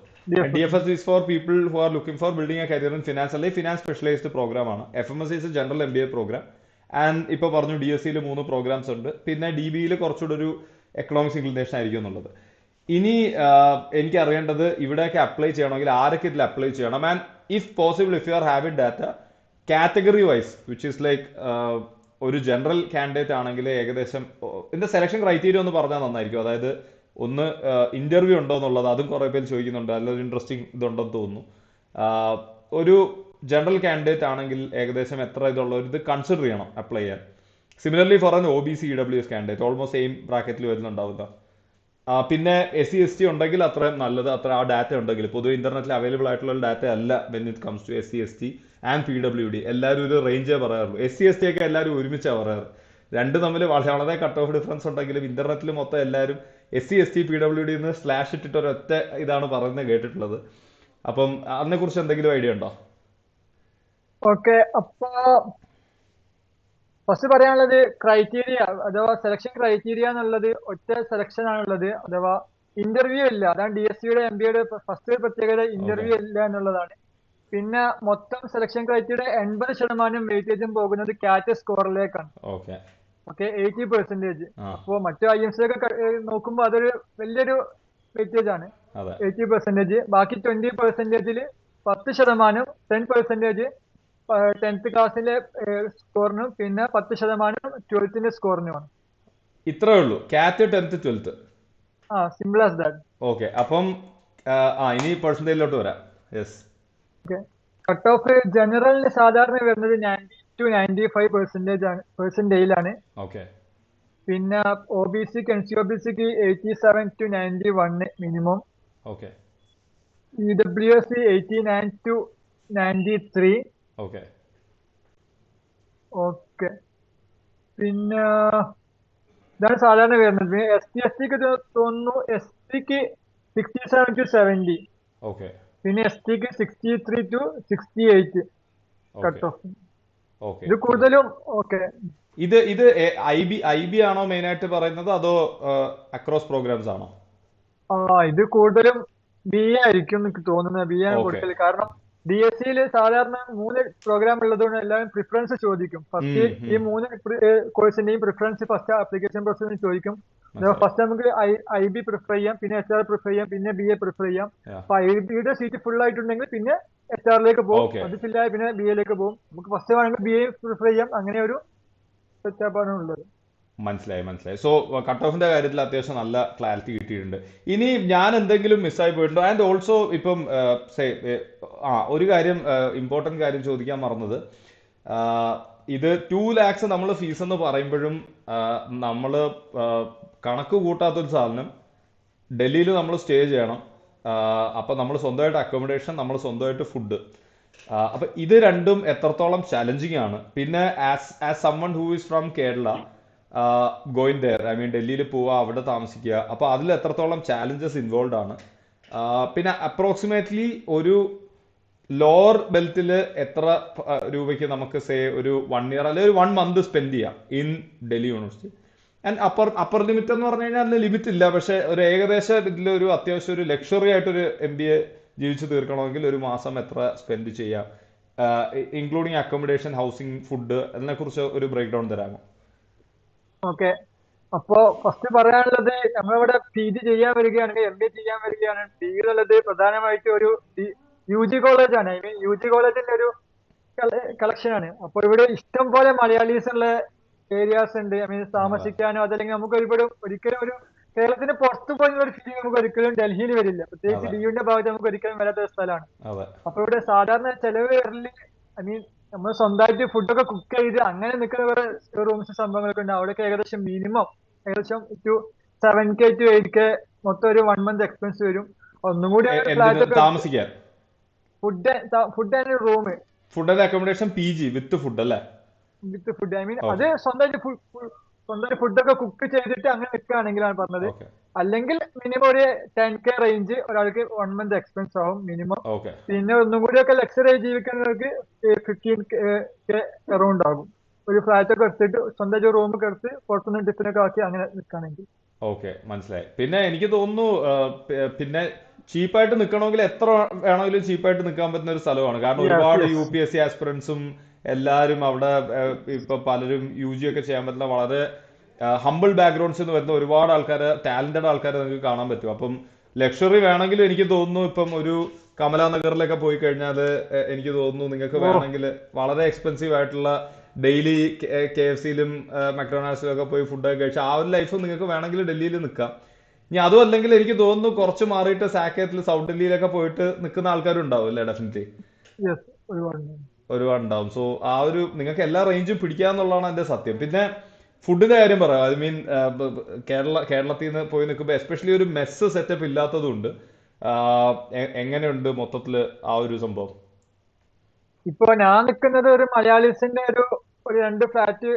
DFS is for people who are looking for building a career in finance, അല്ലെങ്കിൽ ഫിനാൻസ് സ്പെഷ്യലൈസ്ഡ് പ്രോഗ്രാം ആണ്. FMS is a general MBA program. And ഇപ്പൊ പറഞ്ഞു DSCയിൽ 3 പ്രോഗ്രാംസ് ഉണ്ട്, പിന്നെ DBയിൽ കുറച്ചുകൂടെ ഒരു എക്കണോമിക്സ് ഇൻക്ലിനേഷൻ ആയിരിക്കും എന്നുള്ളത്. ഇനി എനിക്ക് അറിയേണ്ടത്, ഇവിടെയൊക്കെ അപ്ലൈ ചെയ്യണമെങ്കിൽ ആരൊക്കെ ഇതിൽ അപ്ലൈ ചെയ്യണം? And if possible, if you are having data category wise, which is like ഒരു ജനറൽ കാൻഡിഡേറ്റ് ആണെങ്കിൽ ഏകദേശം ഇതിന്റെ സെലക്ഷൻ ക്രൈറ്റീരിയ ഒന്ന് പറഞ്ഞാൽ നന്നായിരിക്കും. അതായത് ഒന്ന് ഇന്റർവ്യൂ ഉണ്ടോ എന്നുള്ളത്, അതും കുറെ പേര് ചോദിക്കുന്നുണ്ട്, നല്ലൊരു ഇൻട്രസ്റ്റിംഗ് ഇതുണ്ടെന്ന് തോന്നുന്നു. ഒരു ജനറൽ കാൻഡിഡേറ്റ് ആണെങ്കിൽ ഏകദേശം എത്ര ഇതുള്ളവർ ഇത് കൺസിഡർ ചെയ്യണം അപ്ലൈ ചെയ്യാൻ? Similarly for an OBC EWS candidate almost same ബ്രാക്കറ്റിൽ വരുന്നുണ്ടാവുക. പിന്നെ SC ST ഉണ്ടെങ്കിൽ അത്രയും നല്ലത്, അത്ര ആ ഡാറ്റ ഉണ്ടെങ്കിൽ. പൊതുവെ ഇന്റർനെറ്റിൽ അവൈലബിൾ ആയിട്ടുള്ള ഡാറ്റ അല്ല when it comes to SC ST and PWD. എല്ലാവരും ഒരു റേഞ്ചേ പറയാറുള്ളൂ. SC ST ഒക്കെ എല്ലാവരും ഒരുമിച്ചാണ് പറയാറ്. രണ്ടും തമ്മിൽ വളരെ കട്ട് ഓഫ് ഡിഫറൻസ് ഉണ്ടെങ്കിലും ഇന്റർനെറ്റിൽ മൊത്തം എല്ലാവരും SC ST PWD എന്ന് സ്ലാഷ് ഇട്ടിട്ട് ഒരൊറ്റ ഇതാണ് പറയുന്നത് കേട്ടിട്ടുള്ളത്. അപ്പം അതിനെ കുറിച്ച് എന്തെങ്കിലും ഐഡിയ ഉണ്ടോ? ഓക്കെ, അപ്പൊ ഫസ്റ്റ് പറയാനുള്ളത് ക്രൈറ്റീരിയ അഥവാ സെലക്ഷൻ ക്രൈറ്റീരിയ എന്നുള്ളത് ഒറ്റ സെലക്ഷൻ ആണുള്ളത്, അഥവാ ഇന്റർവ്യൂ ഇല്ല. അതാണ് DSCയുടെ MBAയുടെ ഫസ്റ്റ് പ്രത്യേകത, ഇന്റർവ്യൂ ഇല്ല എന്നുള്ളതാണ്. പിന്നെ മൊത്തം സെലക്ഷൻ ക്രൈറ്റീരിയ 80% വെയിറ്റേജും പോകുന്നത് കാറ്റ് സ്കോറിലേക്കാണ്. ഓക്കെ, 80%. അപ്പോ മറ്റു IMC ഒക്കെ നോക്കുമ്പോൾ അതൊരു വലിയൊരു വെയിറ്റേജ് ആണ്, 80%. ബാക്കി 20%-ൽ 10%, 10% 10th ക്ലാസ്സിലെ സ്കോറിനും പിന്നെ 10% 12th സ്കോറിനുമാണ്. ഇത്രേ ഉള്ളൂ, കാറ്റ് 10th 12th. Simple as that. Okay, അപ്പം ഇനി പെർസെന്റേജിലോട്ട് വരാം. യെസ്. ഓക്കെ, കട്ട് ഓഫ് ജനറലിന് സാധാരണ വരുന്നത് 90 to 95% ആണ്. ഓക്കെ, പിന്നെ OBCക്ക് NCOBCക്ക് 87 to 91 minimum. Okay, EWS 89 to 93. Okay, okay, പിന്നെ ഇതാണ് സാധാരണ വരുന്നത്. ST STക്ക് തോന്നുന്നു ടിക്ക് 67 to 70, ഓക്കെ പിന്നെ S tick 63 to 68 okay cut off. Okay. ഇത് കൂടുതലും ഓക്കെ. ഇത് ഐ ബി ആണോ മെയിൻ ആയിട്ട് പറയുന്നത്, അതോ അക്രോസ് പ്രോഗ്രാംസ് ആണോ? ഇത് കൂടുതലും ബി എ ആയിരിക്കും എനിക്ക് തോന്നുന്നത്. ബി എ ആണ് ഓക്കെ. കൊടുക്കല്. കാരണം ഡി എസ് സിയിൽ സാധാരണ 3 പ്രോഗ്രാം ഉള്ളതുകൊണ്ട് എല്ലാവരും പ്രിഫറൻസ് ചോദിക്കും. ഫസ്റ്റ് ഈ 3 കോഴ്സിന്റെയും പ്രിഫറൻസ് ഫസ്റ്റ് ആപ്ലിക്കേഷൻ പ്രോസസ്സിന് ചോദിക്കും. മനസ്സിലായി. ഫസ്റ്റ് നമുക്ക് ഐ ബി പ്രിഫർ ചെയ്യാം, പിന്നെ എച്ച് ആർ പ്രിഫർ ചെയ്യാം, പിന്നെ ബി എ പ്രിഫർ ചെയ്യാം. Yeah. അപ്പൊ ഐ ബിയുടെ സീറ്റ് ഫുൾ ആയിട്ടുണ്ടെങ്കിൽ പിന്നെ എച്ച് ആറിലേക്ക് പോകും, ഓക്കെ, അത് ഫില്ലായ പിന്നെ ബി എയിലേക്ക് പോകും. നമുക്ക് ഫസ്റ്റ് വേണമെങ്കിൽ ബി എ പ്രിഫർ ചെയ്യാം. അങ്ങനെ ഒരു സെറ്റപ്പാണ് ഉള്ളത്. മനസ്സിലായി. സോ കട്ട് ഓഫിന്റെ കാര്യത്തിൽ അത്യാവശ്യം നല്ല ക്ലാരിറ്റി കിട്ടിയിട്ടുണ്ട്. ഇനി ഞാൻ എന്തെങ്കിലും മിസ്സായി പോയിട്ടുണ്ടോ? ആൻഡ് ഓൾസോ ഇപ്പം ഒരു കാര്യം, ഇമ്പോർട്ടന്റ് കാര്യം ചോദിക്കാൻ മറന്നത്, ആ, ഇത് 2 lakhs നമ്മൾ ഫീസ് എന്ന് പറയുമ്പോഴും നമ്മൾ കണക്ക് കൂട്ടാത്തൊരു സാധനം, ഡൽഹിയിൽ നമ്മൾ സ്റ്റേ ചെയ്യണം. അപ്പം നമ്മൾ സ്വന്തമായിട്ട് അക്കോമഡേഷൻ, നമ്മൾ സ്വന്തമായിട്ട് ഫുഡ്. അപ്പം ഇത് രണ്ടും എത്രത്തോളം ചലഞ്ചിങ് ആണ്? പിന്നെ as someone who is from Kerala going there, I mean ഡൽഹിയിൽ പോവുക, അവിടെ താമസിക്കുക, അപ്പോൾ അതിൽ എത്രത്തോളം ചാലഞ്ചസ് ഇൻവോൾവ് ആണ്? പിന്നെ അപ്രോക്സിമേറ്റ്ലി ഒരു ലോവർ ബെൽറ്റിൽ എത്ര രൂപയ്ക്ക് നമുക്ക് സേ ഒരു 1 year അല്ലെങ്കിൽ ഒരു 1 month സ്പെൻഡ് ചെയ്യാം in Delhi university? And upper limit എന്ന് പറഞ്ഞു കഴിഞ്ഞാൽ അതിന് ലിമിറ്റ് ഇല്ല, പക്ഷെ ഒരു ഏകദേശം ഇതിലൊരു അത്യാവശ്യം ഒരു ലക്ഷറി ആയിട്ടൊരു MBA ജീവിച്ചു തീർക്കണമെങ്കിൽ ഒരു മാസം എത്ര സ്പെൻഡ് ചെയ്യാം, ഇൻക്ലൂഡിങ് അക്കോമഡേഷൻ, ഹൗസിംഗ്, ഫുഡ്, അതിനെക്കുറിച്ച് ഒരു ബ്രേക്ക് ഡൗൺ തരാമോ? ഓക്കെ. അപ്പോ ഫസ്റ്റ് പറയാനുള്ളത്, നമ്മളിവിടെ PG ചെയ്യാൻ വരികയാണെങ്കിൽ, MBA ചെയ്യാൻ വരികയാണ്, ഡിഗ്രി എന്നുള്ളത് പ്രധാനമായിട്ട് ഒരു UG കോളേജാണ്. ഐ മീൻ UG കോളേജിന്റെ ഒരു കളക്ഷൻ ആണ്. അപ്പൊ ഇവിടെ ഇഷ്ടം പോലെ മലയാളീസ് ഉള്ള ഏരിയാസ് ഉണ്ട്. ഐ മീൻ താമസിക്കാനോ അതല്ലെങ്കിൽ നമുക്ക് ഒരിക്കലും ഒരു കേരളത്തിന് പുറത്തു പോയുള്ള ഒരു ഫീലിംഗ് നമുക്ക് ഒരിക്കലും ഡൽഹിയിൽ വരില്ല. പ്രത്യേകിച്ച് അതെ, ഡിയുടെ ഭാഗത്ത് നമുക്ക് ഒരിക്കലും വരാത്ത ഒരു സ്ഥലമാണ്. അതെ. അപ്പൊ ഇവിടെ സാധാരണ ചെലവ് വരല്, ഐ മീൻ നമ്മൾ സ്വന്തമായിട്ട് ഫുഡൊക്കെ കുക്ക് ചെയ്ത് അങ്ങനെ നിൽക്കുന്ന കുറെ റൂംസ് സംഭവങ്ങളൊക്കെ ഉണ്ട്. അവിടെയൊക്കെ ഏകദേശം മിനിമം ഏകദേശം 7K to 8K മൊത്തം ഒരു 1 month എക്സ്പെൻസ് വരും. ഒന്നും കൂടി എന്തിന് ഫ്ലാറ്റ് ഒക്കെ താമസിക്കാൻ? Food and room food and accommodation PG with food അല്ലേ? വിത്ത് ഫുഡ്. ഐ മീൻ അത് ഓക്കെ, സ്വന്തമായിട്ട് ഫുഡൊക്കെ കുക്ക് ചെയ്തിട്ട് അങ്ങനെ നിൽക്കുകയാണെങ്കിലാണ് പറഞ്ഞത്. ഓക്കെ, അല്ലെങ്കിൽ മിനിമം ഒരു 10K റേഞ്ച് ഒരാൾക്ക് 1 month എക്സ്പെൻസ് ആവും മിനിമം. ഓക്കെ, പിന്നെ ഒന്നും കൂടിയൊക്കെ ലക്ഷറി ജീവിക്കുന്നവർക്ക് 15K അറൗണ്ട് ആകും. ഒരു ഫ്ലാറ്റ് ഒക്കെ എടുത്തിട്ട് സ്വന്തമായിട്ട് റൂം ഒക്കെ എടുത്ത് പുറത്തുനിന്ന് ടിഫിനൊക്കെ ആക്കി അങ്ങനെ നിൽക്കുകയാണെങ്കിൽ. ഓക്കെ. മനസ്സിലായി. പിന്നെ എനിക്ക് തോന്നുന്നു പിന്നെ ചീപ്പായിട്ട് നിൽക്കണമെങ്കിൽ എത്ര വേണമെങ്കിലും ചീപ്പായിട്ട് നിൽക്കാൻ പറ്റുന്ന ഒരു സ്ഥലമാണ്. കാരണം ഒരുപാട് യെസ്. UPSC ആസ്പിറൻസും എല്ലാവരും അവിടെ ഇപ്പൊ പലരും UG ഒക്കെ ചെയ്യാൻ പറ്റുന്ന വളരെ ഹമ്പിൾ ബാക്ക്ഗ്രൗണ്ട്സിൽ നിന്ന് വരുന്ന ഒരുപാട് ആൾക്കാർ, ടാലന്റഡ് ആൾക്കാരെ നിങ്ങൾക്ക് കാണാൻ പറ്റും. അപ്പം ലക്ഷറി വേണമെങ്കിലും എനിക്ക് തോന്നുന്നു ഇപ്പം ഒരു കമലാനഗറിലൊക്കെ പോയി കഴിഞ്ഞാൽ എനിക്ക് തോന്നുന്നു നിങ്ങൾക്ക് വേണമെങ്കിൽ വളരെ എക്സ്പെൻസീവ് ആയിട്ടുള്ള ഡെയിലി KFCയിലും മക്ഡൊണാൾഡ്സിലും ഒക്കെ പോയി ഫുഡൊക്കെ കഴിച്ചാൽ ആ ഒരു ലൈഫ് നിങ്ങൾക്ക് വേണമെങ്കിൽ ഡൽഹിയിൽ നിൽക്കാം. ഇനി അതും അല്ലെങ്കിൽ എനിക്ക് തോന്നുന്നു കുറച്ച് മാറിയിട്ട് സാക്കേത്തിൽ സൗത്ത് ഡൽഹിയിലൊക്കെ പോയിട്ട് നിൽക്കുന്ന ആൾക്കാരുണ്ടാവും അല്ലേ? ഡെഫിനറ്റ്ലി യെസ്, ഒരുപാട്. ഒരുപാടുണ്ടാവും. സോ ആ ഒരു നിങ്ങൾക്ക് എല്ലാ റേഞ്ചും പിടിക്കാന്നുള്ളതാണ് എൻ്റെ സത്യം. പിന്നെ ഫുഡിന്റെ കാര്യം പറയാം. ഐ മീൻ കേരളത്തിൽ നിന്ന് പോയി നിൽക്കുമ്പോൾ എസ്പെഷ്യലി ഒരു മെസ്സ് സെറ്റപ്പ് ഇല്ലാത്തതുകൊണ്ട് എങ്ങനെയുണ്ട് മൊത്തത്തില് ആ ഒരു സംഭവം? ഇപ്പൊ ഞാൻ നിൽക്കുന്നത് ഒരു മലയാളീസിന്റെ ഒരു 2 ഫ്ലാറ്റ്,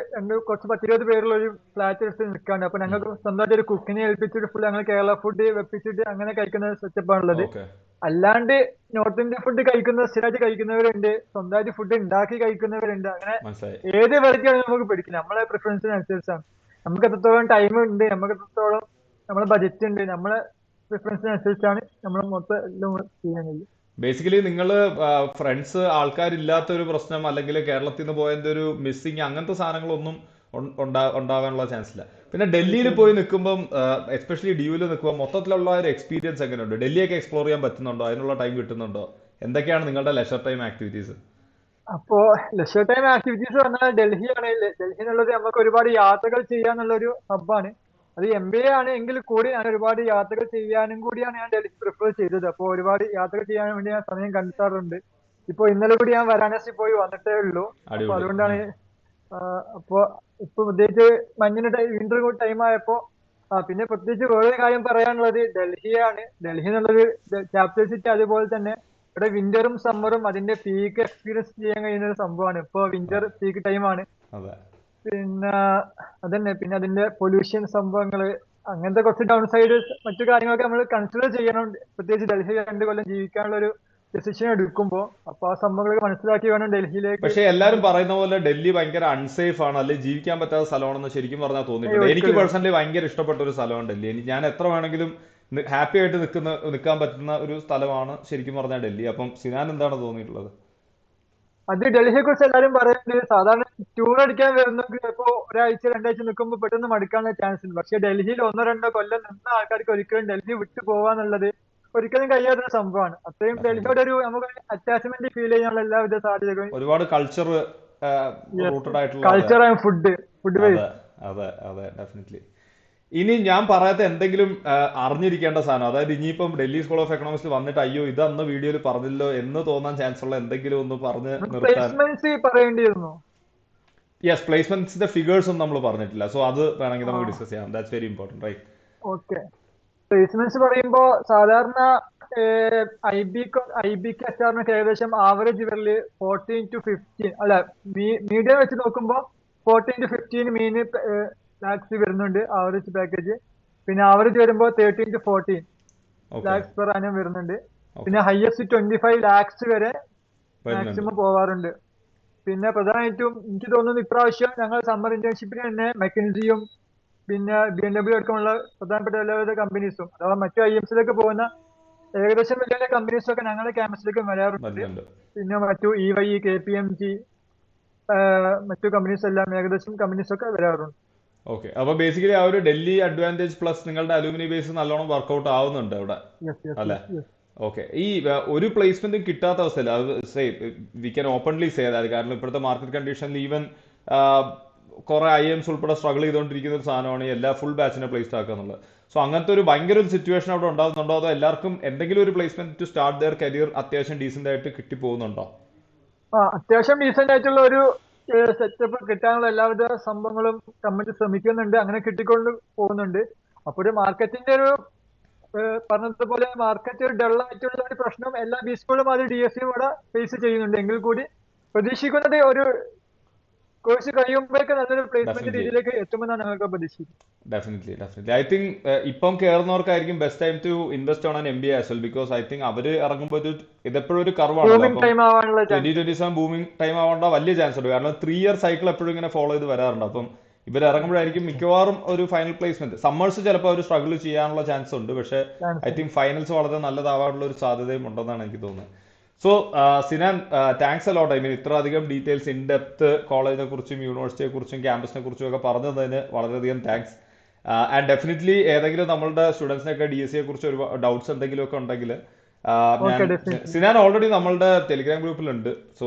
കുറച്ച് 10-20 പേരുള്ള ഒരു ഫ്ലാറ്റ് എടുത്ത് നിൽക്കാണ്. അപ്പൊ ഞങ്ങൾക്ക് സ്വന്തമായിട്ട് ഒരു കുക്കിനെ ഏൽപ്പിച്ചിട്ട് ഫുൾ ഞങ്ങൾ കേരള ഫുഡ് വെപ്പിച്ചിട്ട് അങ്ങനെ കഴിക്കുന്ന സെറ്റപ്പാണുള്ളത്. ഓക്കെ, അല്ലാണ്ട് നോർത്ത് ഇന്ത്യൻ ഫുഡ് സ്ഥിരമായിട്ട് കഴിക്കുന്നവരുണ്ട്, സ്വന്തമായിട്ട് ഫുഡ് ഉണ്ടാക്കി കഴിക്കുന്നവരുണ്ട്. അങ്ങനെ മനസ്സിലായി. ഏത് വെറൈറ്റിയാണ് നമുക്ക് പിടിക്കുന്നത്, നമ്മളെ പ്രിഫറൻസിനനുസരിച്ചാണ്. നമുക്ക് എത്രത്തോളം ടൈം ഉണ്ട്, നമുക്ക് എത്രത്തോളം നമ്മളെ ബജറ്റ് ഉണ്ട്, നമ്മളെ പ്രിഫറൻസിനനുസരിച്ചാണ് നമ്മൾ മൊത്തം എല്ലാം ചെയ്യാൻ കഴിയും. ബേസിക്കലി നിങ്ങൾ ഫ്രണ്ട്സ് ആൾക്കാരില്ലാത്ത ഒരു പ്രശ്നം അല്ലെങ്കിൽ കേരളത്തിൽ നിന്ന് പോയതിന്റെ ഒരു മിസ്സിങ് അങ്ങനത്തെ സാധനങ്ങളൊന്നും ഉണ്ടാകാനുള്ള ചാൻസ് ഇല്ല. പിന്നെ ഡൽഹിയിൽ പോയി നിൽക്കുമ്പം എസ്പെഷ്യലി DUവിൽ നിൽക്കുമ്പോൾ മൊത്തത്തിലുള്ള ഒരു എക്സ്പീരിയൻസ് എങ്ങനെയുണ്ട്? ഡൽഹിയൊക്കെ എക്സ്പ്ലോർ ചെയ്യാൻ പറ്റുന്നുണ്ടോ? അതിനുള്ള ടൈം കിട്ടുന്നുണ്ടോ? എന്തൊക്കെയാണ് നിങ്ങളുടെ ലെഷർ ടൈം ആക്ടിവിറ്റീസ്? അപ്പോ ലെഷർ ടൈം ആക്ടിവിറ്റീസ് പറഞ്ഞാൽ ഡൽഹിയാണ്. ഡൽഹി എന്നുള്ളത് നമുക്ക് ഒരുപാട് യാത്രകൾ ചെയ്യാനുള്ള ഒരു ഹബ്ബാണ്. അത് MBA ആണ് എങ്കിൽ കൂടി ഞാൻ ഒരുപാട് യാത്രകൾ ചെയ്യാനും കൂടിയാണ് ഞാൻ ഡൽഹി പ്രിഫർ ചെയ്തത്. അപ്പോൾ ഒരുപാട് യാത്രകൾ ചെയ്യാൻ വേണ്ടി ഞാൻ സമയം കണ്ടെത്താറുണ്ട്. ഇപ്പൊ ഇന്നലെ കൂടി ഞാൻ വാരാണസി പോയി വന്നിട്ടേ ഉള്ളൂ. അപ്പൊ അടിപൊളി. അതുകൊണ്ടാണ് അപ്പോ ഇപ്പൊ പ്രത്യേകിച്ച് മഞ്ഞിന്റെ വിന്റർ ടൈം ആയപ്പോ പിന്നെ പ്രത്യേകിച്ച് വേറൊരു കാര്യം പറയാനുള്ളത് ഡൽഹിയാണ്. ഡൽഹി എന്നുള്ളത് ക്യാപിറ്റൽ സിറ്റി, അതുപോലെ തന്നെ ഇവിടെ വിന്ററും സമ്മറും അതിന്റെ പീക്ക് എക്സ്പീരിയൻസ് ചെയ്യാൻ കഴിയുന്ന ഒരു സംഭവമാണ്. ഇപ്പൊ വിന്റർ പീക്ക് ടൈമാണ്. അതെ, പിന്നെ അതന്നെ, പിന്നെ അതിന്റെ പൊല്യൂഷൻ സംഭവങ്ങള്, അങ്ങനത്തെ കുറച്ച് ഡൗൺ സൈഡ് മറ്റു കാര്യങ്ങളൊക്കെ നമ്മൾ കൺസിഡർ ചെയ്യണം. പ്രത്യേകിച്ച് ഡൽഹി 2 കൊല്ലം ജീവിക്കാനുള്ള ഒരു ഡെസിഷൻ എടുക്കുമ്പോൾ. അപ്പൊ ആ സംഭവങ്ങളൊക്കെ മനസ്സിലാക്കി വേണം ഡൽഹിയിലേക്ക് പക്ഷെ എല്ലാരും നമ്മൾ. പറയുന്ന പോലെ ഡൽഹി ഭയങ്കര അൺസേഫ് ആണ്, അല്ലെങ്കിൽ ജീവിക്കാൻ പറ്റാത്ത സ്ഥലമാണെന്ന് ശരിക്കും പറഞ്ഞാൽ തോന്നിയിട്ടുണ്ട്. എനിക്ക് ഒരിക്കലും പേഴ്സണലി ഭയങ്കര ഇഷ്ടപ്പെട്ട ഒരു സ്ഥലമാണ് ഡൽഹി. ഞാൻ എത്ര വേണമെങ്കിലും ഹാപ്പി ആയിട്ട് നിൽക്കാൻ പറ്റുന്ന ഒരു സ്ഥലമാണ് ശരിക്കും പറഞ്ഞാൽ ഡൽഹി. അപ്പം സിനാൻ എന്താണ് തോന്നിയിട്ടുള്ളത്? അത് ഡൽഹിയെ കുറിച്ച് എല്ലാവരും പറയുന്നത് സാധാരണ ടൂർ അടിക്കാൻ വരുന്നവർക്ക് ചിലപ്പോ ഒരാഴ്ച 2 ആഴ്ച നിൽക്കുമ്പോൾ പെട്ടെന്ന് മടുക്കാനുള്ള ചാൻസ് ഉണ്ട്. പക്ഷെ ഡൽഹിയിൽ 1-2 കൊല്ലം നിന്ന ആൾക്കാർക്ക് ഒരിക്കലും ഡൽഹി വിട്ടു പോവാന്നുള്ളത് ഒരിക്കലും കഴിയാത്തൊരു സംഭവമാണ്. അത്രയും ഡെഫിനറ്റ്ലി ഡൽഹിയോട് ഒരു നമുക്ക് അറ്റാച്ച്മെന്റ് ഫീൽ ചെയ്യാനുള്ള എല്ലാവിധ സാധ്യതകളും. ഒരുപാട് കൾച്ചർ റൂട്ടഡ് ആയിട്ടുള്ള. അതെ കൾച്ചർ ആൻഡ് ഫുഡ് അതെ വൈസ്. അതെ അതെ ഡെഫിനറ്റ്ലി. ഇനി ഞാൻ പറയാത്ത എന്തെങ്കിലും അറിഞ്ഞിരിക്കേണ്ട സാധനം, അതായത് ഇനിയിപ്പം ഡൽഹി സ്കൂൾ ഓഫ് എക്കണോമിക്സിൽ വന്നിട്ട് അയ്യോ ഇത് അന്ന് വീഡിയോയിൽ പറഞ്ഞല്ലോ എന്ന് തോന്നാൻ ചാൻസ് ഉള്ള എന്തെങ്കിലും ഒന്ന് പറഞ്ഞ് നിർത്താൻ. പ്ലേസ്മെന്റ്സ് പറയേണ്ടിയിരുന്നു. യെസ്, പ്ലേസ്മെന്റ്സിന്റെ ഫിഗേഴ്സ് ഒന്നും നമ്മൾ പറഞ്ഞിട്ടില്ല. സോ അത് വേണമെങ്കിൽ നമുക്ക് ഡിസ്കസ് ചെയ്യാം. That's very important, right? Okay. Placements പറയുമ്പോൾ സാധാരണ ഐ ബിക്ക് എച്ച്ആറിനൊക്കെ ഏകദേശം ആവറേജ് വരല് 14 to 15, അല്ല മീഡിയം വെച്ച് നോക്കുമ്പോൾ 14 to 15 മീൻ ലാക്സ് വരുന്നുണ്ട് ആവറേജ് പാക്കേജ്. പിന്നെ ആവറേജ് വരുമ്പോൾ 13 to 14 okay lakhs per annum വരുന്നുണ്ട്. ഓക്കെ പിന്നെ ഹയസ്റ്റ് 25 ലാക്സ് വരെ വരുന്നുണ്ട്. മാക്സിമം പോവാറുണ്ട്. പിന്നെ പ്രധാനമായിട്ടും എനിക്ക് തോന്നുന്നു ഇപ്രാവശ്യം ഞങ്ങൾ സമ്മർ ഇന്റേൺഷിപ്പിന് തന്നെ മെക്കൻസിയും പിന്നെ BMW അടക്കമുള്ള പ്രധാനപ്പെട്ട എല്ലാവിധ കമ്പനീസും അഥവാ മറ്റു IMSിലേക്ക് പോകുന്ന ഏകദേശം വലിയ വലിയ കമ്പനീസും ഒക്കെ ഞങ്ങളുടെ ക്യാമ്പസിലേക്ക് വരാറുണ്ട്. വരുന്നുണ്ട്. പിന്നെ മറ്റു EY, KPMG, മറ്റു കമ്പനീസ് എല്ലാം ഏകദേശം കമ്പനീസ് ഒക്കെ വരാറുണ്ട്. ഓക്കെ, അപ്പൊ ബേസിക്കലി ആ ഒരു ഡൽഹി അഡ്വാൻറ്റേജ് പ്ലസ് നിങ്ങളുടെ അലൂമിനി ബേസ് നല്ലോണം വർക്കൗട്ട് ആവുന്നുണ്ട് അവിടെ, യെസ് യെസ് അല്ലെ? Yes yes. ഓക്കെ. ഈ ഒരു പ്ലേസ്മെന്റും കിട്ടാത്ത അവസ്ഥയിൽ അത് say we can openly say that, കാരണം ഇപ്പോഴത്തെ മാർക്കറ്റ് കണ്ടീഷനിൽ ഈവൻ കുറെ IIMs ഉൾപ്പെടെ സ്ട്രഗിൾ ചെയ്തുകൊണ്ടിരിക്കുന്ന ഒരു സാധനമാണ് ഈ എല്ലാ ഫുൾ ബാച്ചിനെ പ്ലേസ്ഡ് ആക്കുക എന്നുള്ളത്. സോ അങ്ങനത്തെ ഒരു ഭയങ്കര ഒരു സിറ്റുവേഷൻ അവിടെ ഉണ്ടാകുന്നുണ്ടോ, അതോ എല്ലാവർക്കും എന്തെങ്കിലും ഒരു placement to start their career അത്യാവശ്യം ഡീസെന്റ് ആയിട്ട് കിട്ടി പോകുന്നുണ്ടോ? അത്യാവശ്യം ഡീസെന്റ് ആയിട്ടുള്ള ഒരു സെറ്റപ്പ് കിട്ടാനുള്ള എല്ലാവിധ സംഭവങ്ങളും കമ്പനി ശ്രമിക്കുന്നുണ്ട്. അങ്ങനെ കിട്ടിക്കൊണ്ട് പോകുന്നുണ്ട്. അപ്പൊ ഒരു മാർക്കറ്റിന്റെ ഒരു പറഞ്ഞതുപോലെ മാർക്കറ്റ് ഒരു ഡൾ ആയിട്ടുള്ള ഒരു പ്രശ്നം എല്ലാ ബി സ്കൂളും അത് DSEയും കൂടെ ഫേസ് ചെയ്യുന്നുണ്ട്. എങ്കിൽ കൂടി പ്രതീക്ഷിക്കുന്നത് ഒരു കോഴ്സ് കഴിയുമ്പോഴേക്ക് നല്ലൊരു പ്ലേസ്മെന്റ് ഡെഫിനറ്റ്ലി രീതിയിലേക്ക് എത്തുമെന്നാണ് ഞങ്ങൾക്ക് പ്രതീക്ഷിക്കുന്നത്. Definitely definitely. ഐ തിങ്ക് ഇപ്പം കയറുന്നവർക്കായിരിക്കും best time to invest on an MBA as well, because I think അവർ ഇറങ്ങുമ്പോൾ ഇതെപ്പോഴും ഒരു കർവാണല്ലോ. ബൂമിംഗ് അപ്പം ടൈം ആവാനുള്ള ചാൻസ് ഉണ്ട്. 2027 ബൂമിംഗ് ടൈം ആവേണ്ട വലിയ ചാൻസ് ഉണ്ട്, കാരണം 3 ഇയർ സൈക്കിൾ എപ്പോഴും ഇങ്ങനെ ഫോളോ ചെയ്ത് വരാറുണ്ട്. അപ്പം ഇവർ ഇറങ്ങുമ്പോഴായിരിക്കും മിക്കവാറും ഒരു ഫൈനൽ പ്ലേസ്മെന്റ്. സമ്മേഴ്സ് ചിലപ്പോൾ അവർ സ്ട്രഗിൾ ചെയ്യാനുള്ള ചാൻസ് ഉണ്ട്, പക്ഷേ ചാൻസ് ഐ ഉണ്ട്. തിങ്ക് ഫൈനൽസ് വളരെ നല്ലതാവാനുള്ള ഒരു സാധ്യതയും ഉണ്ടെന്നാണ് എനിക്ക് തോന്നുന്നത്. So Sinan, thanks a lot. I mean ഇത്ര അധികം ഡീറ്റെയിൽസ് ഇൻ ഡെപ്ത് കോളേജിനെ കുറിച്ചും യൂണിവേഴ്സിറ്റിയെ കുറിച്ചും ക്യാമ്പസിനെ കുറിച്ചും ഒക്കെ പറഞ്ഞു തന്നതിന് വളരെയധികം താങ്ക്സ്. ആൻഡ് ഡെഫിനറ്റ്ലി ഏതെങ്കിലും നമ്മളുടെ സ്റ്റുഡൻസിനൊക്കെ DSEയെ കുറിച്ച് ഒരു ഡൗട്ട്സ് എന്തെങ്കിലും ഒക്കെ ഉണ്ടെങ്കിൽ ഞാൻ ഓക്കെ, ഡെഫിനറ്റ്ലി. സിനാൻ ഓൾറെഡി നമ്മളുടെ ടെലിഗ്രാം ഗ്രൂപ്പിലുണ്ട്. സോ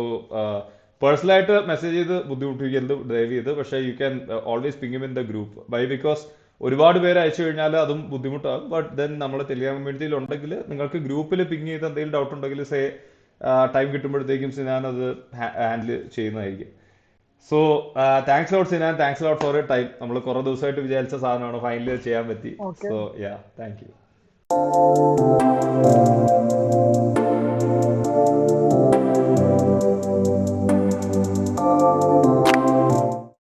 പേഴ്സണലായിട്ട് മെസ്സേജ് ചെയ്ത് ബുദ്ധിമുട്ടിക്കരുത് ദയവ് ചെയ്ത്, പക്ഷേ you can always ping in the group by, because ഒരുപാട് പേര് അയച്ചു കഴിഞ്ഞാൽ അതും ബുദ്ധിമുട്ടാകും. ബട്ട് ദെൻ നമ്മൾ ടെലിഗ്രാം കമ്മ്യൂണിറ്റിയിൽ ഉണ്ടെങ്കിൽ നിങ്ങൾക്ക് ഗ്രൂപ്പിൽ പിങ് ചെയ്ത് എന്തെങ്കിലും ഡൗട്ട് ഉണ്ടെങ്കിൽ ടൈം കിട്ടുമ്പോഴത്തേക്കും സിനാൻ അത് ഹാൻഡിൽ ചെയ്യുന്നതായിരിക്കും. So thanks lot Sinan, thanks lot for your time. നമ്മൾ കുറെ ദിവസമായിട്ട് വിചാരിച്ച സാധനമാണ്, ഫൈനലി ചെയ്യാൻ പറ്റി. Okay. So yeah, thank you.